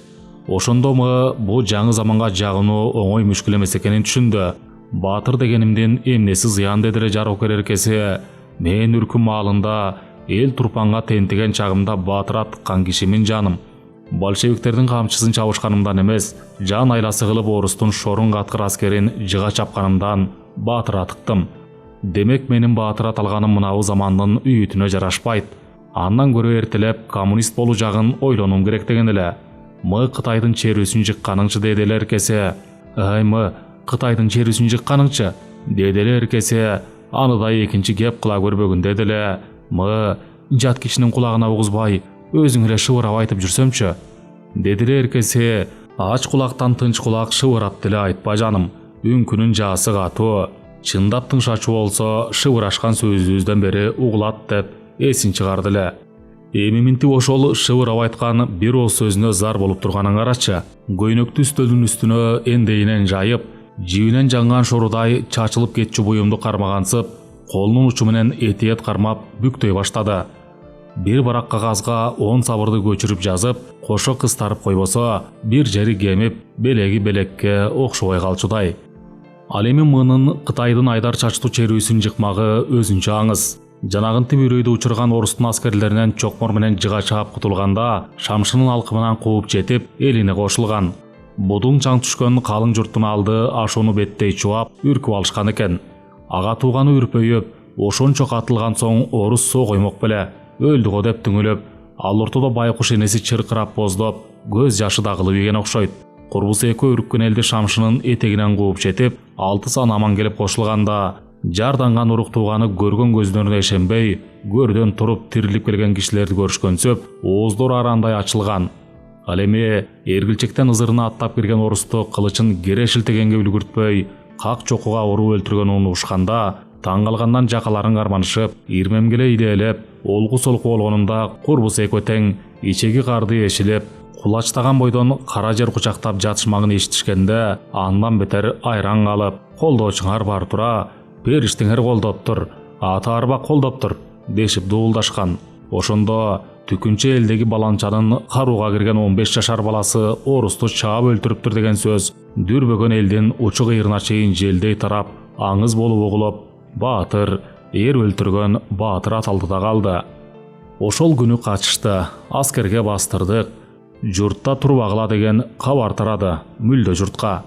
A: Ошондомы бу жаңы заманга жагынуу оңой мүшкүл эмес экенин түшүндү. Баатыр дегенимдин эмнеси зыян деди эле жарокер эркеси. Мен үркүм маалында эл турпанга тентиген чагымда баатыр аттыккан кишимин жаным. Большевиктердин камчысын чабышканымдан эмес, жан айласы кылып орустун шорун каткыр аскерин жыга чапканымдан баатыр атыктым. Демек менин баатыр аталганым мынабу замандын үйүтүнө жарашпайт. Андан көрө эртелеп коммунист болуу жагын ойлонум керек деген эле. Кытайдын черүүсүн жыкканыңчы деди эле эркеси. Кытайдын черүүсүн жыкканыңчы деди эле эркеси. Аны да экинчи кеп кыла көрбөгүн деди эле. Жат кишинин кулагына угузбай өзүң эле шыбырап айтып жүрсөмчү деди эле эркеси. Ач кулактан тынч кулак шыбырап деле айтпа жаным. Үңкүнүн жаасы катуу. Чындап тыңшачу болсо шыбырашкан сөзүбүздөн бери угулат деп эсин чыгарды эле. Эми минтип ошол шыбырап айткан бир ооз сөзүнө зар болуп турганын карачы. Көйнөктү үстөлдүн үстүнө эндейинен жайып, жибинен жанган шорудай чачылып кетчү буюмду кармагансып, колунун учу менен этиет кармап бүктөй баштады. Бир барак кагазга 10 сабырды көчүрүп жазып, кошо кыстарып койбосо, бир жери кемип, белеги белекке окшобой калчудай. Ал эми мынын Кытайдын айдар чачтуу черүүсүн жыкмагы өзүнчө аңыз. Жанагынты бүрөйдө учурган орустун аскерлеринен чокмор менен жыга чаап кутулганда, шамшынын алкымынан кууп жетип, элине кошулган. Будуң чаң түшкөн калың журттун алды ашууну беттей чубап, үркүп алышкан экен. Ага тууганы үрпөйүп, ошончо катылган соң орус соо коймок беле. Өлдү го деп түңүлөп, ал ортодо байкуш энеси чыркырап боздоп, көз жашы дагылып ийген окшойт. Курбус экөө үрккөн элди шамшынын этегинен кууп жетип, 6 сан аман келип кошулганда, жарданган урук тууганы көргөн көздөрүнө ишенбей, көрдөн туруп тирилип келген кишилерди көрүшкөнсөп, ооздору арандай ачылган. Ал эми эргилчектен ызырына аттап кирген орусту кылычын кере шилтегенге үлгүртпөй, как чокуга уруп өлтүргөнүн угушканда, таң калгандан жакаларын карманышып, ирмемгеле илээлеп, олгу солку болгонунда Курбус экөө тең ичеги карды эшилеп, кулачтаган бойдон кара жер кучактап жатышмагын эшитишкенде, андан бетер айран калып, колдоочуңар бар тура, периштеңер колдоптур, ата арба колдоптур дешип дуулдашкан. Ошондо түкүнчө элдеги баланчанын карууга кирген 15 жашар баласы орусту чаап өлтүрүптүр деген сөз дүрбөгөн элдин учу кыйрына чейин желдей тарап, аңыз болуп угулуп, баатыр, эр өлтүргөн баатыр аталды да калды. Ошол күнү качышты, аскерге бастырдык. Журтта турбагыла деген кабар тарады мүлдө журтка.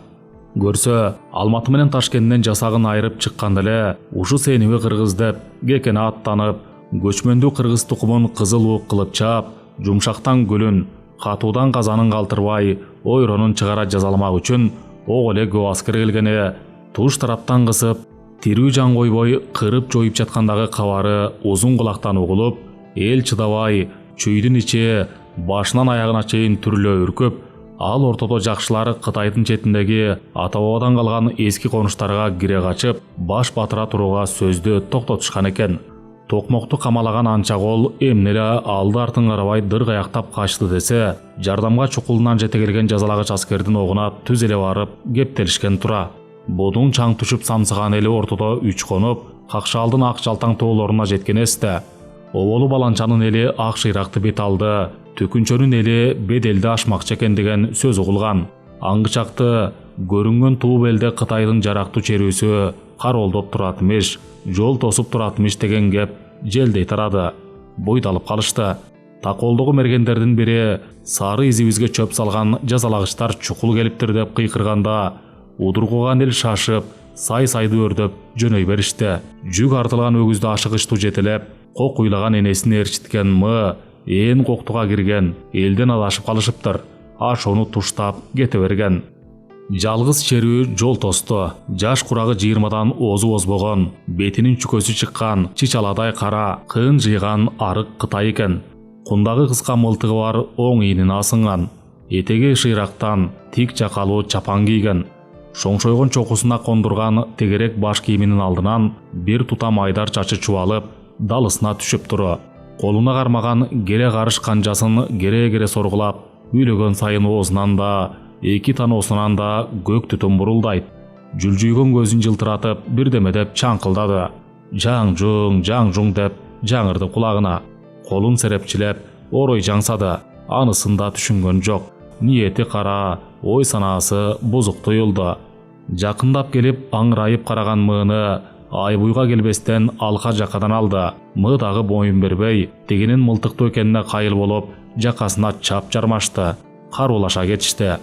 A: Көрсө, Алматы менен Ташкенттен жасагын айрып чыкканда эле, ушу сениби кыргыз деп, кекене аттанып, көчмөндүү кыргыз тукумун кызыл уук кылып чаап, жумшактан гүлүн, катуудан казанын калтырбай, ойронун чыгара жазаламак үчүн ого эле көп аскер келгене, туш тараптан кысып, тирүү жан койбой кырып жоюп жаткандагы кабары узун кулактан угулуп, эл чыдабай, чүйдүн ичи башынан аягына чейин түрлө үркүп, ал ортодо жакшылары Кытайдын четиндеги ата-бабадан калган эски конуштарга кире качып, баш батыра турууга сөздү токтотушкан экен. Токмокту камалаган анча кол эмне эле алды артын карабай дыргаяктап качты десе, жардамга чукулунан жете келген жазалагыч аскердин огуна түз эле барып кептелишкен тура. Будуң чаң түшүп самсыган эли ортодо үч конуп, какшаалдын ак жалтаң тоолоруна жеткен эсте. Оболу баланчанын эли ак шыйракты бет алды, түкүнчөнүн эли беделди ашмакчы экен деген сөз угулган. Аңгычакты көрүнгөн туу белде Кытайдын жарактуу черүүсү каролдоп турат эмиш, жол тосуп турат эмиш деген кеп желдей тарады. Бойдалып калышты. Таколдогу мергендердин бири сары изибизге чөп салган жазалагычтар чукул келиптир деп кыйкырганда, удургуган эл шашып, сай-сайды өрдөп жөнөй беришти. Жүк артылган өгүздү ашыгычтуу жетелеп, кок уйлаган энесин ээрчиткен эн коктуга кирген элден адашып калышыптыр. Ашоону туштап кете берген. Жалгыз черүү жол тосту. Жаш курагы 20дан озу озбогон, бетинин чүкөсү чыккан, чичаладай кара, кыын жыйган арык Кытай экен. Кундагы кыска мылтыгы бар оң ийнине асынган. Этеги шыйрактан тик жакалуу чапан кийген. Шоңшойгон чокусуна кондурган тегерек баш кийиминин алдынан бир тутам айдар чачы чубалып, далысына түшүп туру. Колуна кармаган келе карыш канжасын кере-кере соргулап, үйлөгөн сайын оозунан да, эки таноосунан да көк түтүн бурулдайт. Жүлжүйгөн көзүн жылтыратып, бирдемедеп чаңкылдады. Жаңжуң деп жаңырды кулагына. Колун серепчилеп, орой жаңсады. Анысын да түшүнгөн жок. Ниети кара, ой санаасы бузук туюлду. Жакындап келип, аңырайып караган мыыны айбуйга келбестен алка жакадан алды. Мыы дагы боюн бербей, тегинин мылтыктуу экенине кайыл болуп, жакасына чап жармашты. Каруулаша кетишти.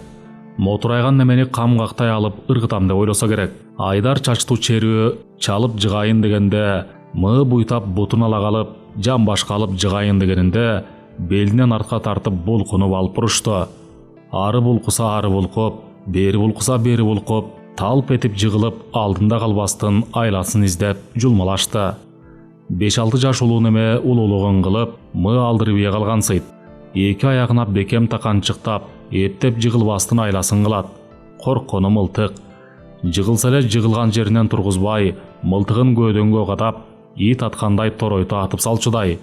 A: Мотурайган немени камгактай алып ыргытам деп ойлосо керек. Айдар чачтуу черүү чалып жыгайын дегенде, мыы буйтап бутун ала калып, жамбашка алып жыгайын дегенинде, белинен артка тартып булкунуп алып бурушту. Ары булкуса ары булкуп, бери булкуса бери булкуп, талп этип жыгылып, алдында калбастын айласын издеп жулмалашты. 5-6 жаш улуу неме улуулугун кылып, мыы алдырып ие калгансыйт. Эки аягына бекем таканчыктап, эптеп жыгылбастын айласын кылат. Корккону мылтык. Жыгылса эле жыгылган жеринен тургузбай, мылтыгын көөдөнгө кадап, ит аткандай торойто атып салчудай.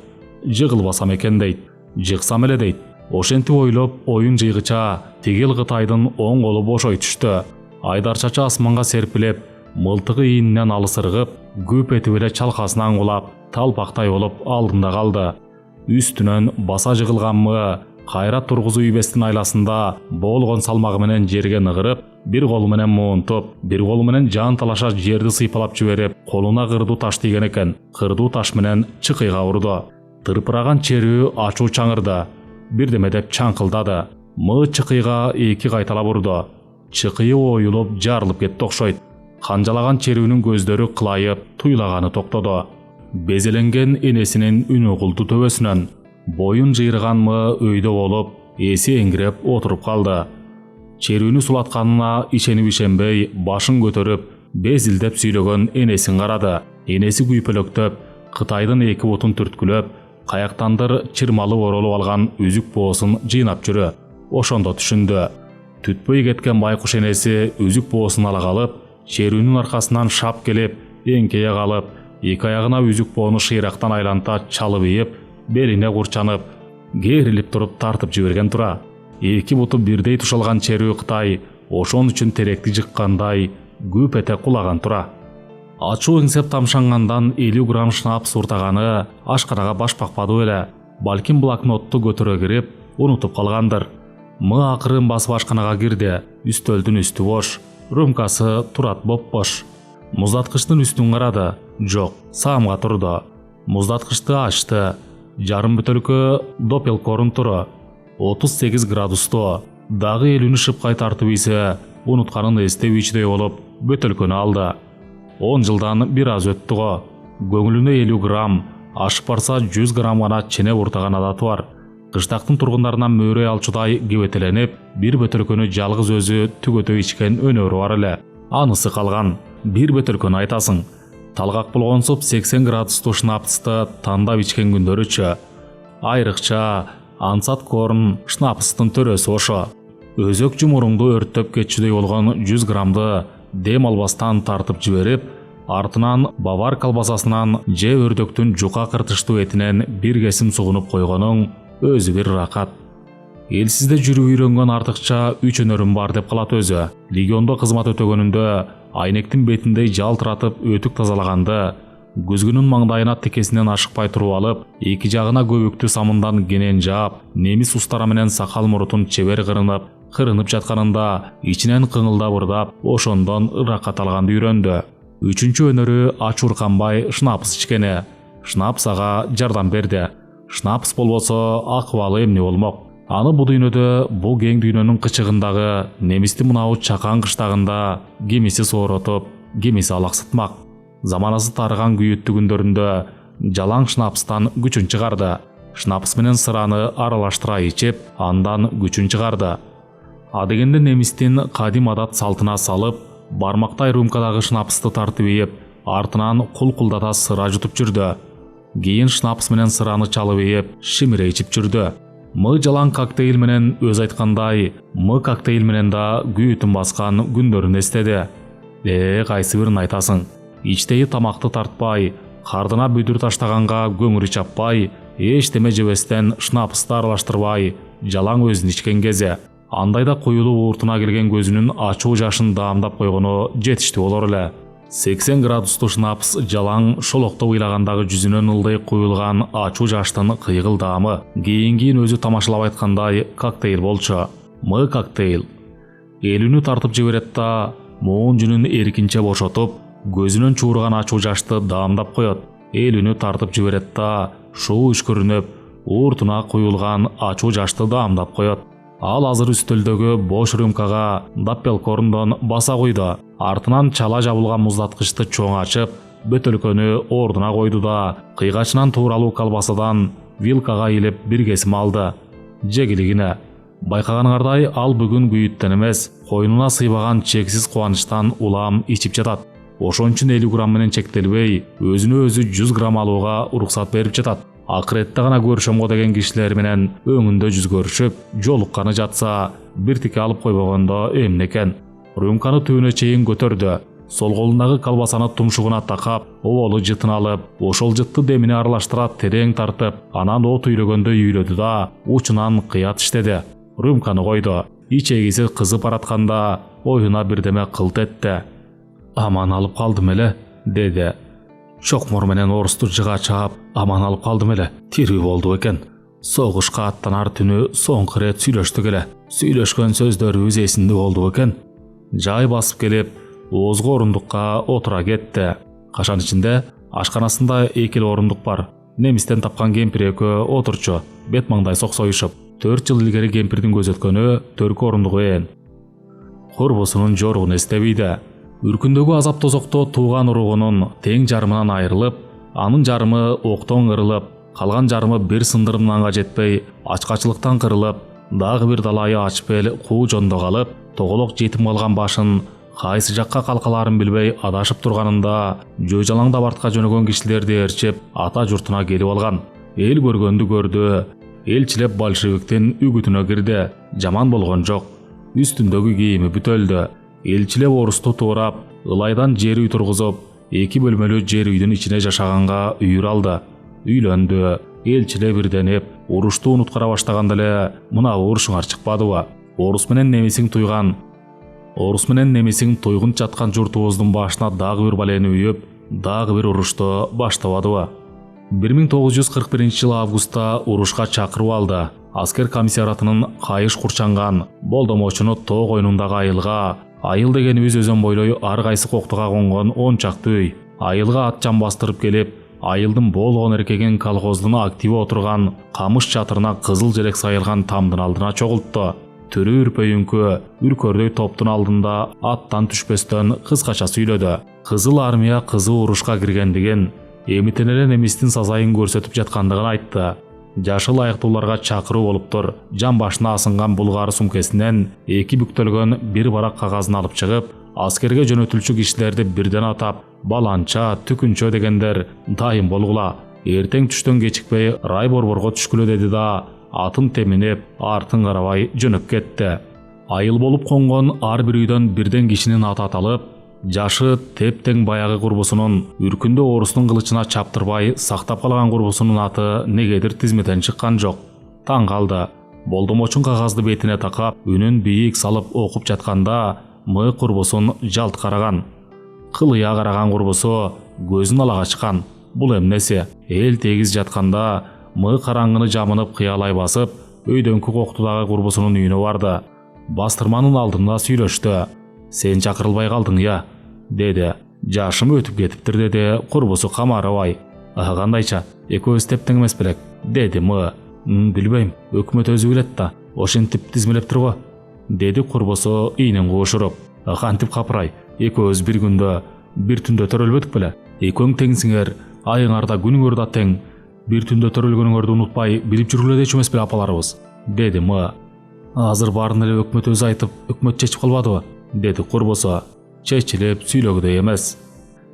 A: Жыгылбасам экен дейт. Жыксам эле дейт. Ошентип ойлоп, оюн жыйгыча тигил Кытайдын оң колу бошой түштү. Айдар чачы асманга серпилеп, мылтыгы ийининен алысыргып, көп этип эле чалкасынан кулап, талпактай болуп алдында калды. Үстүнөн баса жыгылган мыы кайра тургузуп ийбестин айласында болгон салмагы менен жерге ныгырып, бир колу менен муунтуп, бир колу менен жан талаша жерди сыйпалап жиберип, колуна кырдуу таш тийген экен. Кырдуу таш менен чыкыйга урду. Тырпыраган черүү ачуу чаңырды. Бирдемедеп чаңкылдады. Мыы чыкыйга эки кайталап урду. Чыкыйы оюлуп, жарылып кетти окшойт. Канжалаган черүүнүн көздөрү кылайып, туйлаганы токтоду. Безеленген энесинин үнү угулду төбөсүнөн. Боюн жыйрыган мыы өйдө болуп, эси эңгиреп отуруп калды. Черүүнү сулатканына ишенип ишенбей, башын көтөрүп, безилдеп сүйлөгөн энесин карады. Энеси күйпөлөктөп, Кытайдын эки бутун түрткүлөп, каяктандыр чырмалып оролуп алган үзүк боосун жыйнап жүрө. Ошондо түшүндү. Түтпөй кеткен байкуш энеси үзүк боосун ала калып, черүүнүн аркасынан шап келип, эңкейе калып, эки аягына үзүк боону шыйрактан айланта чалып ийип, белине курчанып, керилип туруп тартып жиберген тура. Эки буту бирдей тушалган черүү Кытай ошон үчүн теректи жыккандай көп эте кулаган тура. Ачуу эңсеп тамшангандан 50 грамм шнапс уртаганы ашкарага баш бакпады эле. Балким блокнотту көтөрө кирип, унутуп калгандыр. Мыы акырын басып ашканага кирди. Үстөлдүн үстү бош, рюмкасы турат боп-бош. Муздаткычтын үстүн карады. Жок, саамга турду. Муздаткычты ачты. Жарым бөтөлкө допелкорун туру. 38 градусту. Дагы элүүнү шыпкай тартып ийсе, унутканын эстеп ичдей болуп, бөтөлкөнү алды. 10 жылдан бир аз өттү го. Көңүлүнө 50 грамм, ашып барса 100 грамм гана чене уртаган адаты бар. Кыштактын тургундарынан мөөрөй алчудай кебетеленип, бир бөтөлкөнү жалгыз өзү түгөтө ичкен өнөрү бар эле. Анысы калган. Бир бөтөлкөнү айтасың. Талгак болгонсуп 80 градустуу шнапсты тандап ичкен күндөрүчө. Айрыкча Ансат Корн шнапстын төрөсү ошо. Өзөк жумуруңду өрттөп кетчүдөй болгон 100 граммды дем албастан тартып жиберип, артынан бавар колбасасынан же өрдөктүн жука кыртыштуу этинен бир кесим сугунуп койгонуң өзү бир ракат. Элсизде жүрүп үйрөнгөн артыкча 3 өнөрүм бар деп калат өзү. Легиондо кызмат өтөгөнүндө айнектин бетиндей жалтыратып өтүк тазалаганды, көзгүнүн маңдайына текесинен ашыкпай туруп алып, эки жагына көбүктү самындан кенен жаап, немис устара менен сакал мурутун чебер кырынып жатканында ичинен кыңылдап ырдап, ошондон ыракат алганды үйрөндү. Үчүнчү өнөрү ачурканбай шнапс ичкени. Шнапс ага жардам берди. Шнапс болбосо акыбалы эмне болмок. Аны бу дүйнөдө, бул кең дүйнөнүн кычыгындагы немистин мынау чакан кыштагында кемиси сооротуп, кемиси алаксытмак. Заманасы тарыган күйүттүү күндөрүндө жалаң шнапстан күчүн чыгарды. Шнапс менен сыраны аралаштыра ичип, андан күчүн чыгарды. Адегенде немистин кадим адат салтына салып, бармактай рюмкадагы шнапсты тартып ийип, артынан кулкулдата сыра жутуп жүрдү. Кийин шнапс менен сыраны чалып ийип, шимире ичип жүрдү. М жалаң коктейль менен өз айткандай, М коктейль менен да күйүтүн баскан күндөрүн эстеди. Кайсы бирин айтасың? Ичтеги тамакты тартпай, кардына бүдүр таштаганга көңүрү чаппай, эчтеме жебестен шнапсты аралаштырбай, жалаң өзүн ичкен кези. Андайда куюлуп уртуна келген көзүнүн ачуу жашын даамдап койгону жетиштүү болор эле. 80 градустуу шнапс жалаң шолоктоп ыйлагандагы жүзүнөн ылдый куюлган ачуу жаштын кыйгылдаамы кийин өзү тамашалап айткандай коктейль болчу. М коктейль элүүнү тартып жиберет да моун жүнүн эркинче бошотуп, көзүнөн чуурган ачуу жашты даамдап коет. Элүүнү тартып жиберет да шуу үшкүрүнүп, уртуна куюлган ачуу жашты даамдап коет. Ал азыр үстөлдөгү бош рюмкага даппелкорндон баса куйду. Артынан чала жабылган муздаткычты чоң ачып, бөтөлкөнү ордуна койду да кыйгачынан тууралуу колбасадан вилкага илеп бир кесим алды. Жегилигине. Байкаганыңардай, ал бүгүн күйүттөн эмес, койнуна сыйбаган чексиз кубанычтан улам ичип жатат. Ошон үчүн 50 грамм менен чектелбей, өзүнө өзү 100 грамм алууга уруксат берип жатат. Акыретте гана көрүшөм го деген кишилер менен өңүндө жүз көрүшүп, жолукканы жатса, бир тике алып койбогондо эмне экен. Рюмканы түбүнө чейин көтөрдү. Сол колундагы колбасаны тумшугуна такап, оболу жытын алып, ошол жытты демине аралаштыра терең тартып, анан от үйлөгөндөй үйлөдү да учунан кыя иштеди. Рюмканы койду. Ичегиси кызып баратканда оюна бирдеме кылт этти. Аман алып калдым эле, деди. Чокмор менен орусту жыга чаап, аман алып калдым эле, тирүү болду экен. Согушка аттанар түнү соңку ирет сүйлөштүк эле. Сүйлөшкөн сөздөрүбүз эсинде болду экен. Жай басып келип, оозго орундукка отура кетти. Кашан ичинде ашканасында 2 орундук бар. Немистен тапкан кемпир экөө отурчу, бет маңдай соксоюшуп. 4 жыл илгери кемпирдин көз өткөнү төркү орундук ээн. Курбусунун жоругун эстебейди. Үркүндөгү азап тозокто тууган уругунун тең жарымынан айрылып, анын жарымы октон кырылып, калган жарымы бир сындырым нанга жетпей, ачкачылыктан кырылып, дагы бир далайы ачпел куу жондо калып, тоголок жетим калган башын кайсы жакка калкаларын билбей адашып турганында, жөө жалаңдап артка жөнөгөн кишилерди ээрчип ата журтуна келип алган. Эл көргөндү көрдү. Элчилеп большевиктин үгүтүнө кирди. Жаман болгон жок. Үстүндөгү кийими бүтөлдү. Элчилеп орусту туурап, ылайдан жер үй тургузуп, 2 бөлмөлүү жер үйдүн ичине жашаганга үйүр алды. Үйлөндү. Элчиле бирденип, урушту унуткара баштаганда эле мына урушуңар чыкпадыбы? Орус менен немисиң туйгун жаткан журтубуздун башына дагы бир балени үйүп, дагы бир урушту баштабадыбы? 1941 жыл августта урушка чакырып алды. Аскер комиссариатынын кайыш курчанган болдомочуну тоо койнундагы айылга, айыл дегенибиз өзөн бойлой ар кайсы коктуга конгон 10 чакты үй. Айылга ат жан бастырып келип, айылдын болгон эркегин колхоздун активи отурган камыш чатырына кызыл желек сайылган тамдын алдына чогултту. Түрү үрпөйүңкү, үркөрдөй топтун алдында аттан түшпөстөн кыскача сүйлөдү. Кызыл армия кызы урушка киргендигин, эмитен эле немистин сазайын көрсөтүп жаткандыгын айтты. Жашыл аяктууларга чакыруу болуптур. Жан башына асынган булгары сумкесинен 2 бүктөлгөн бир барак кагазын алып чыгып, аскерге жөнөтүлчү кишилерди бирден атап, баланча, түкүнчө дегендер дайым болгула. Эртең түштөн кечикпей райборборго түшкүлө деди да, атын теминип, артын карабай жөнөп кетти. Айыл болуп конгон ар бир үйдөн бирден кишинин аты аталып, жашы тептең баягы курбусунун үркүндө орустун кылычына чаптырбай сактап калган курбусунун аты негедир тизмеден чыккан жок. Таң калды. Болдомочун кагазды бетине такап, үнүн бийик салып окуп жатканда, М курбусун жалт караган. Кылыя караган курбусу көзүн ала ачкан. Бул эмнеси? Эл тегиз жатканда М караңгыны жамынып кыялай басып, өйдөңкү коктудагы курбусунун үйүнө барды. Бастырманын алдында сүйлөштү. Сен чакырылбай калдың я, деди. Жашым өтүп кетиптир, деди курбусу камарыбай. Кандайча, экөөбүз тептең эмес белек, деди М. Билбейм, өкмөт өзү билет да, ошентип тизмелептир го, деди курбусуийнин куушуруп. Кантип капырай, экөөбүз бир күндө, бир түндө төрөлбөдүк беле? Экөөң теңсиңер, айыңарда күнүңөр да тең. Бир түндө төрөлгөнүңөрдү унутпай билип жүргүлө дечү эмес беле апаларыбыз, деди М. Азыр баарын эле өкмөт өзү айтып, өкмөт чечип калбадыбы, деди курбусу. Чечилип сүйлөгүдөй эмес.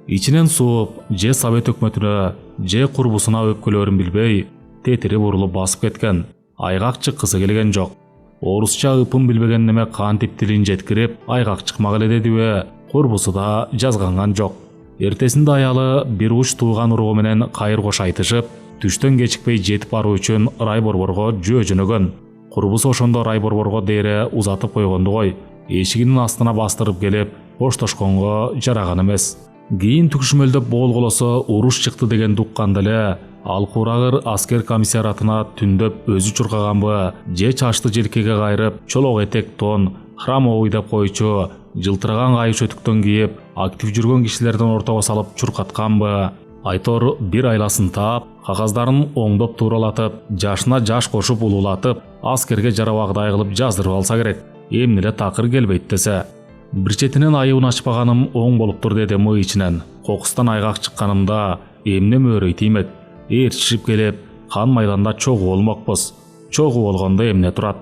A: Ичинен сууп, же совет өкмөтүнө, же курбусуна өпкөлөрүн билбей, тетири бурулуп басып кеткен. айгак чыккысы келген жок. Орусча ыпын билбеген неме кантип тилин жеткирип айгак чыкмак эле дедиби, курбусу да жазганган жок. Эртесинде аялы бир уч тууган уругу менен кайыр кош айтышып, түштөн кечикпей жетип баруу үчүн райборборго жөнөгөн. Курбусу ошондо райборборго дээре узатып койгонду кой, эшигинин астына бастырып келип коштошконго жараган эмес. Кийин түкүшмөлдөп болголосо уруш чыкты дегенди укканда эле ал курагыр аскер комиссариатына түндөп өзү чуркаганбы, же чачты желкеге кайрып, чолок этек тон, хромовый деп койчу, жылтыраган кайыш өтүктөн кийип, актив жүргөн кишилердин ортого салып чуркатканбы. Айтор бир айласын таап, кагаздарын оңдоп тууралатып, жашына жаш кошуп улуулатып, аскерге жарабагыдай кылып жаздырып алса керек. Эмне эле такыр келбейт десе. Бир четинен айыбын ачпаганым оң болуптур деди мы ичинен. Кокустан айгак чыкканымда эмне мөөрөй тиймет. Ээрчишип келип, кан майданда чогуу болмокпуз. Чогуу болгондо эмне турат?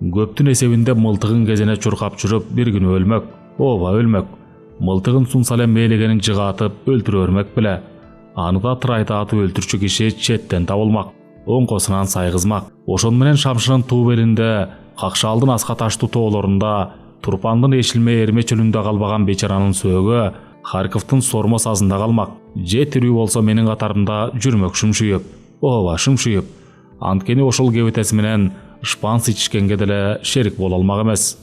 A: Көптүн эсебинде мылтыгын кезене чуркап жүрүп бир күнү өлмөк. Ооба өлмөк. Мылтыгын сунса эле мээлегенин жыгаатып өлтүрө бермек беле. Аны да тырайта атып өлтүрчү киши четтен табылмак. Оңкосунан сайгызмак. Ошону менен Шамшырын туу белинде, Какшаалдын аска таштуу тоолорунда, Турпандын эшилме эрме чөлүндө калбаган бечаранын сөөгү Харьковдун Сормо сазында калмак. Же тирүү болсо менин катарымда жүрмөк шымшүйүп. Ооба шымшүйүп. Анткени ошол кебетеси менен шпанс ичишкенге деле шерик боло алмак эмес.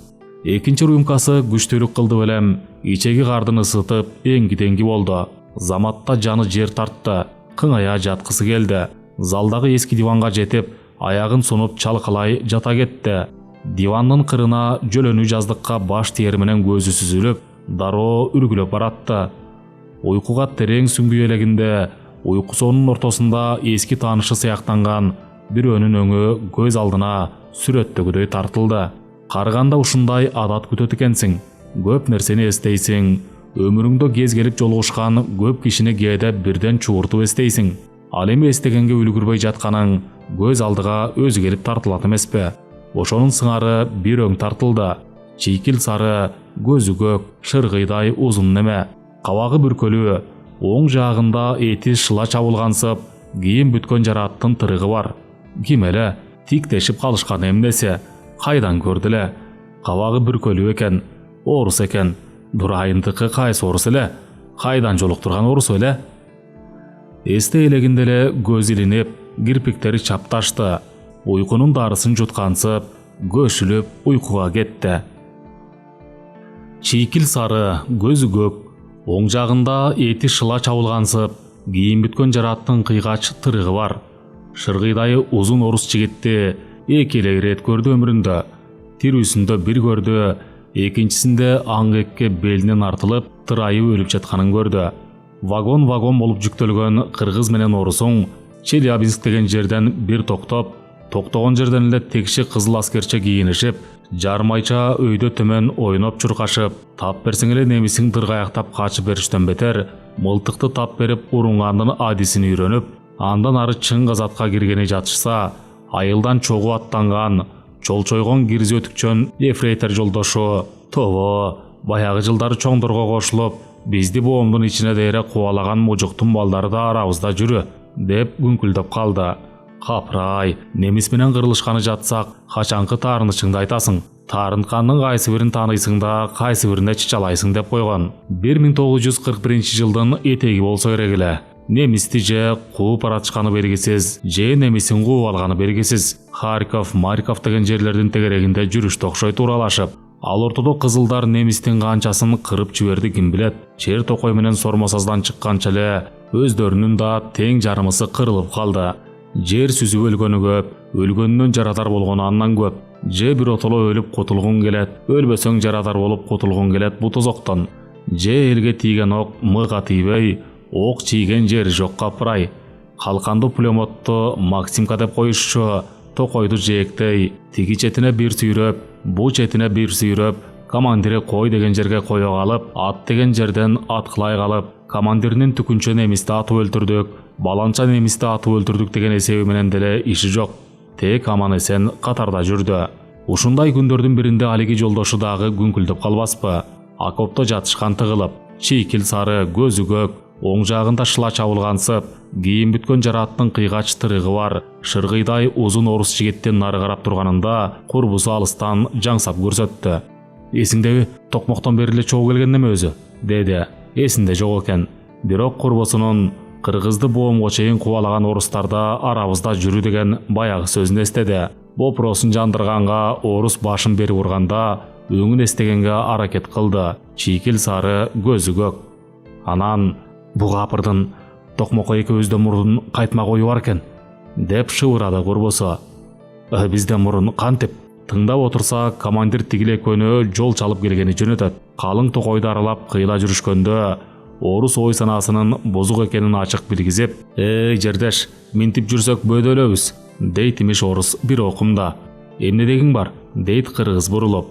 A: Экинчи рюмкасы күчтүүлүк кылды белем, ичеги кардын ысытып, эңги-теңги болду. Заматта жаны жер тартты, кыңая жаткысы келди. Залдагы эски диванга жетип, аягын сунуп чалкалай жата кетти. Дивандын кырына жөлөнүү жаздыкка баш тери менен көзү сүзүлүп, дароо үргүлөп баратты. Уйкуга терең сүңгүй элегинде, уйку сонунун ортосунда эски таанышы сыяктанган бирөөнүн өңү көз алдына сүрөттөгүдөй тартылды. Карыганда ушундай адат күтөт экенсиң. Көп нерсени эстейсиң. Өмүрүңдө кез келип жолугушкан көп кишини кээде бирден чууртуп эстейсиң. Ал эми эстегенге үлгүрбөй жатканың көз алдыга өзү келип тартылат эмеспи? Ошонун сыңары бир өң тартылды. Чийкил сары, көзү көк, шыргыйдай узун неме. Кабагы бүркөлүү, оң жагында эти шыла чабылгансып, кийин бүткөн жарааттын тырыгы бар. Ким эле тиктешип калышкан эмнеси? Кайдан көрдү эле? Кабагы бүркөлүү экен, орус экен. Дурайындыкы кайсы орус эле? Кайдан жолуктурган орус эле? Эсте элегинде эле көз илинип, кирпиктери чапташты. Уйкунун дарысын жуткансып, көшүлүп уйкуга кетти. Чийкил сары, көзү көк, оң жагында эти шыла чабылгансып, кийин бүткөн жарааттын кыйгач тырыгы бар. Шыргыйдай узун орус жигитти эки эле ирет көрдү өмүрүндө. Тирүүсүндө бир көрдү, экинчисинде аңгекке белинен артылып, тырайып өлүп жатканын көрдү. Вагон-вагон болуп жүктөлгөн кыргыз менен орусуң Челябинск деген жерден бир токтогон жерден эле текши кызыл аскерче кийинишип, жармайча өйдө төмөн ойноп чуркашып, тап берсең эле немисиң дыргаяктап качып бериштен бетер, мылтыкты тап берип урунгандын адисин үйрөнүп, андан ары чың газатка киргени жатышса, айылдан чогуу аттанган, чолчойгон кирзи өтүкчөн ефрейтор жолдошу, тобо, баягы жылдары чоңдорго кошулуп, бизди боомдун ичине дээре кубалаган мужуктун балдары да арабызда жүрү, деп күңкүлдөп калды. Капырай, немис менен кырылышканы жатсак, качанкы таарынычыңды айтасың? Таарынткандын кайсы бирин тааныйсың да, кайсы бирине чычалайсың деп койгон. 1941 жылдын этеги болсо керек эле. Немисти же кууп баратышканы белгисиз, же немисин кууп алганы белгисиз. Харьков, Марьков деген жерлердин тегерегинде жүрүштү окшой тууралашып. Ал ортодо кызылдар немистин канчасын кырып жиберди ким билет. Чер токой менен Сормосаздан чыкканча эле өздөрүнүн да тең жарымысы кырылып калды. Жер сүзүп өлгөнү көп, өлгөнүнөн жарадар болгону андан көп. Же бир отоло өлүп кутулгуң келет, өлбөсөң жарадар болуп кутулгуң келет бу тозоктон. Же элге тийген ок мыга тийбей, ок чийген жери жок капырай. Калкандуу пулеметту Максимка деп коюшчу, токойду жээктей, тиги четине бир сүйрөп, бу четине бир сүйрөп, командири кой деген жерге кое калып, ат деген жерден аткылай калып, командиринин түкүнчө немисти атып өлтүрдүк, баланча немисти атып өлтүрдүк деген эсеби менен деле иши жок. Тек аман эсен катарда жүрдү. Ушундай күндөрдүн биринде алиги жолдошу дагы күңкүлдөп калбаспы? Окопто жатышкан тыгылып, чийкил сары, көзү көк, Оң жағында шыла чабылғансып, кийин бүткөн жараттың кыйгач тырыгы бар, шыргыйдай узун орус жигиттен нары карап турганында курбусу алыстан жаңсап көрсөттү. Эсиңдеби, токмоктон бери эле чогуу келген неме өзү? Деди. Эсинде жок экен. Бирок курбусунун кыргызды боомго чейин кубалаган орустарда арабызда жүрү деген баягы сөзүн эстеди. Бопросун жандырганга орус башын берип урганда өңүн эстегенге аракет кылды. Чийкил сары, көзү көк. Анан бу капырдын токмокко экөөбүздөн мурун кайтма кою бар экен деп шыбырады курбусу. Бизден мурун кантип? Тыңдап отурса, командир тигил экөөнү жол чалып келгени жөнөтөт. Калың токойду аралап кыйла жүрүшкөндө орус ой санасынын бузук экенин ачык билгизип, жердеш, минтип жүрсөк бөдөлөбүз, дейт имиш орус бир окумда. Эмне дегиң бар? Дейт кыргыз бурулуп.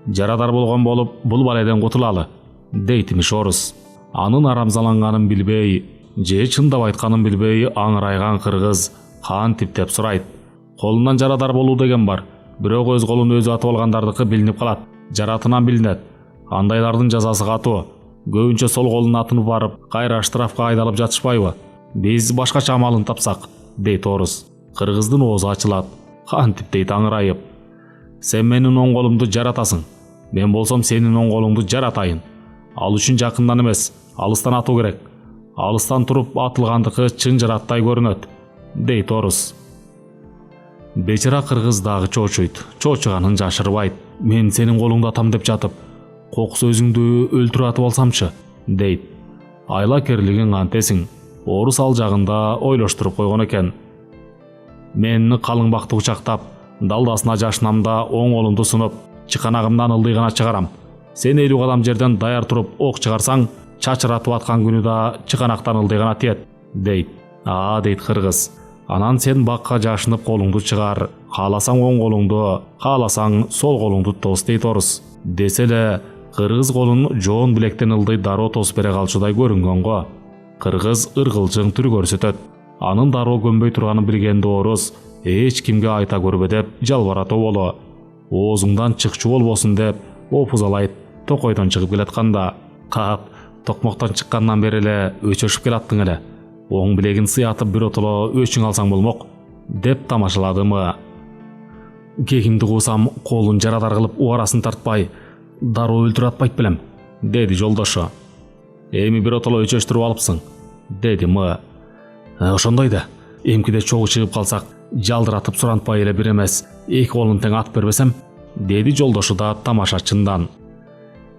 A: Жарадар болгон болуп, бул баледен кутулалы, дейт имиш орус. Анын арамзаланганын билбей, же чындап айтканын билбей аңырайган кыргыз кантип деп сурайт. Колунан жарадар болуу деген бар. Бирок өз колун өзү атып алгандардыкы билинип калат. Жаратынан билинет. Андайлардын жазасы катуу. Көбүнчө сол колун атынып барып, кайра штрафка айдалып жатышпайбы? Биз башкача амалын тапсак, дейт орус. Кыргыздын оозу ачылат. Кантип дейт аңырайып. Сен менин оң колумду жаратасың. Мен болсом сенин оң колуңду жаратайын. Ал үчүн жакындан эмес, алыстан атуу керек. Алыстан туруп атылгандыкы чын жараттай көрүнөт, дейт орус. Бечара кыргыз дагы чоочуйт. Чоочуганын жашырбайт. Мен сенин колуңду атам деп жатып, кокус өзүңдү өлтүрүп атып алсамчы, дейт. Айла керлигиң антесиң. Орус ал жагында ойлоштуруп койгон экен. Мен калыңбакты учактап, далдасына жашынамда оң колумду сунуп, чыканагымдан ылдый гана чыгарам. Сен 50 кадам жерден даяр туруп ок чыгарсаң, чачыратып аткан күнү да чыканактан ылдый гана тиет, дейт. Дейт кыргыз. Анан сен бакка жашынып колуңду чыгар, кааласаң оң колуңду, кааласаң сол колуңду тос, дейт орус. Десе эле кыргыз колун жоон билектен ылдый дароо тосуп бере калчудай көрүнгөн го. Кыргыз ыргылжың түр көрсөтөт. Анын дароо көнбөй турганын билгенде орус эч кимге айта көрбө деп жалбарат оболу. Оозуңдан чыкчу болбосун деп опузалайт токойдон чыгып келатканда. Кап, токмоктон чыккандан бери эле өчөшүп келаттың эле. Оң билегин сыятып бир отоло өчүң алсаң болмок, деп тамашаладымы. Кегимди куусам, колун жарадар кылып убарасын тартпай, дароо өлтүрүп атпайт белем, деди жолдошу. Эми бир отоло өчөштүрүп алыпсың, деди мы. Ошондой да, эмкиде чогуу чыгып калсак, жалдыратып сурантпай эле бир эмес, эки колун тең атып бербесем, деди жолдошу да тамашачындан.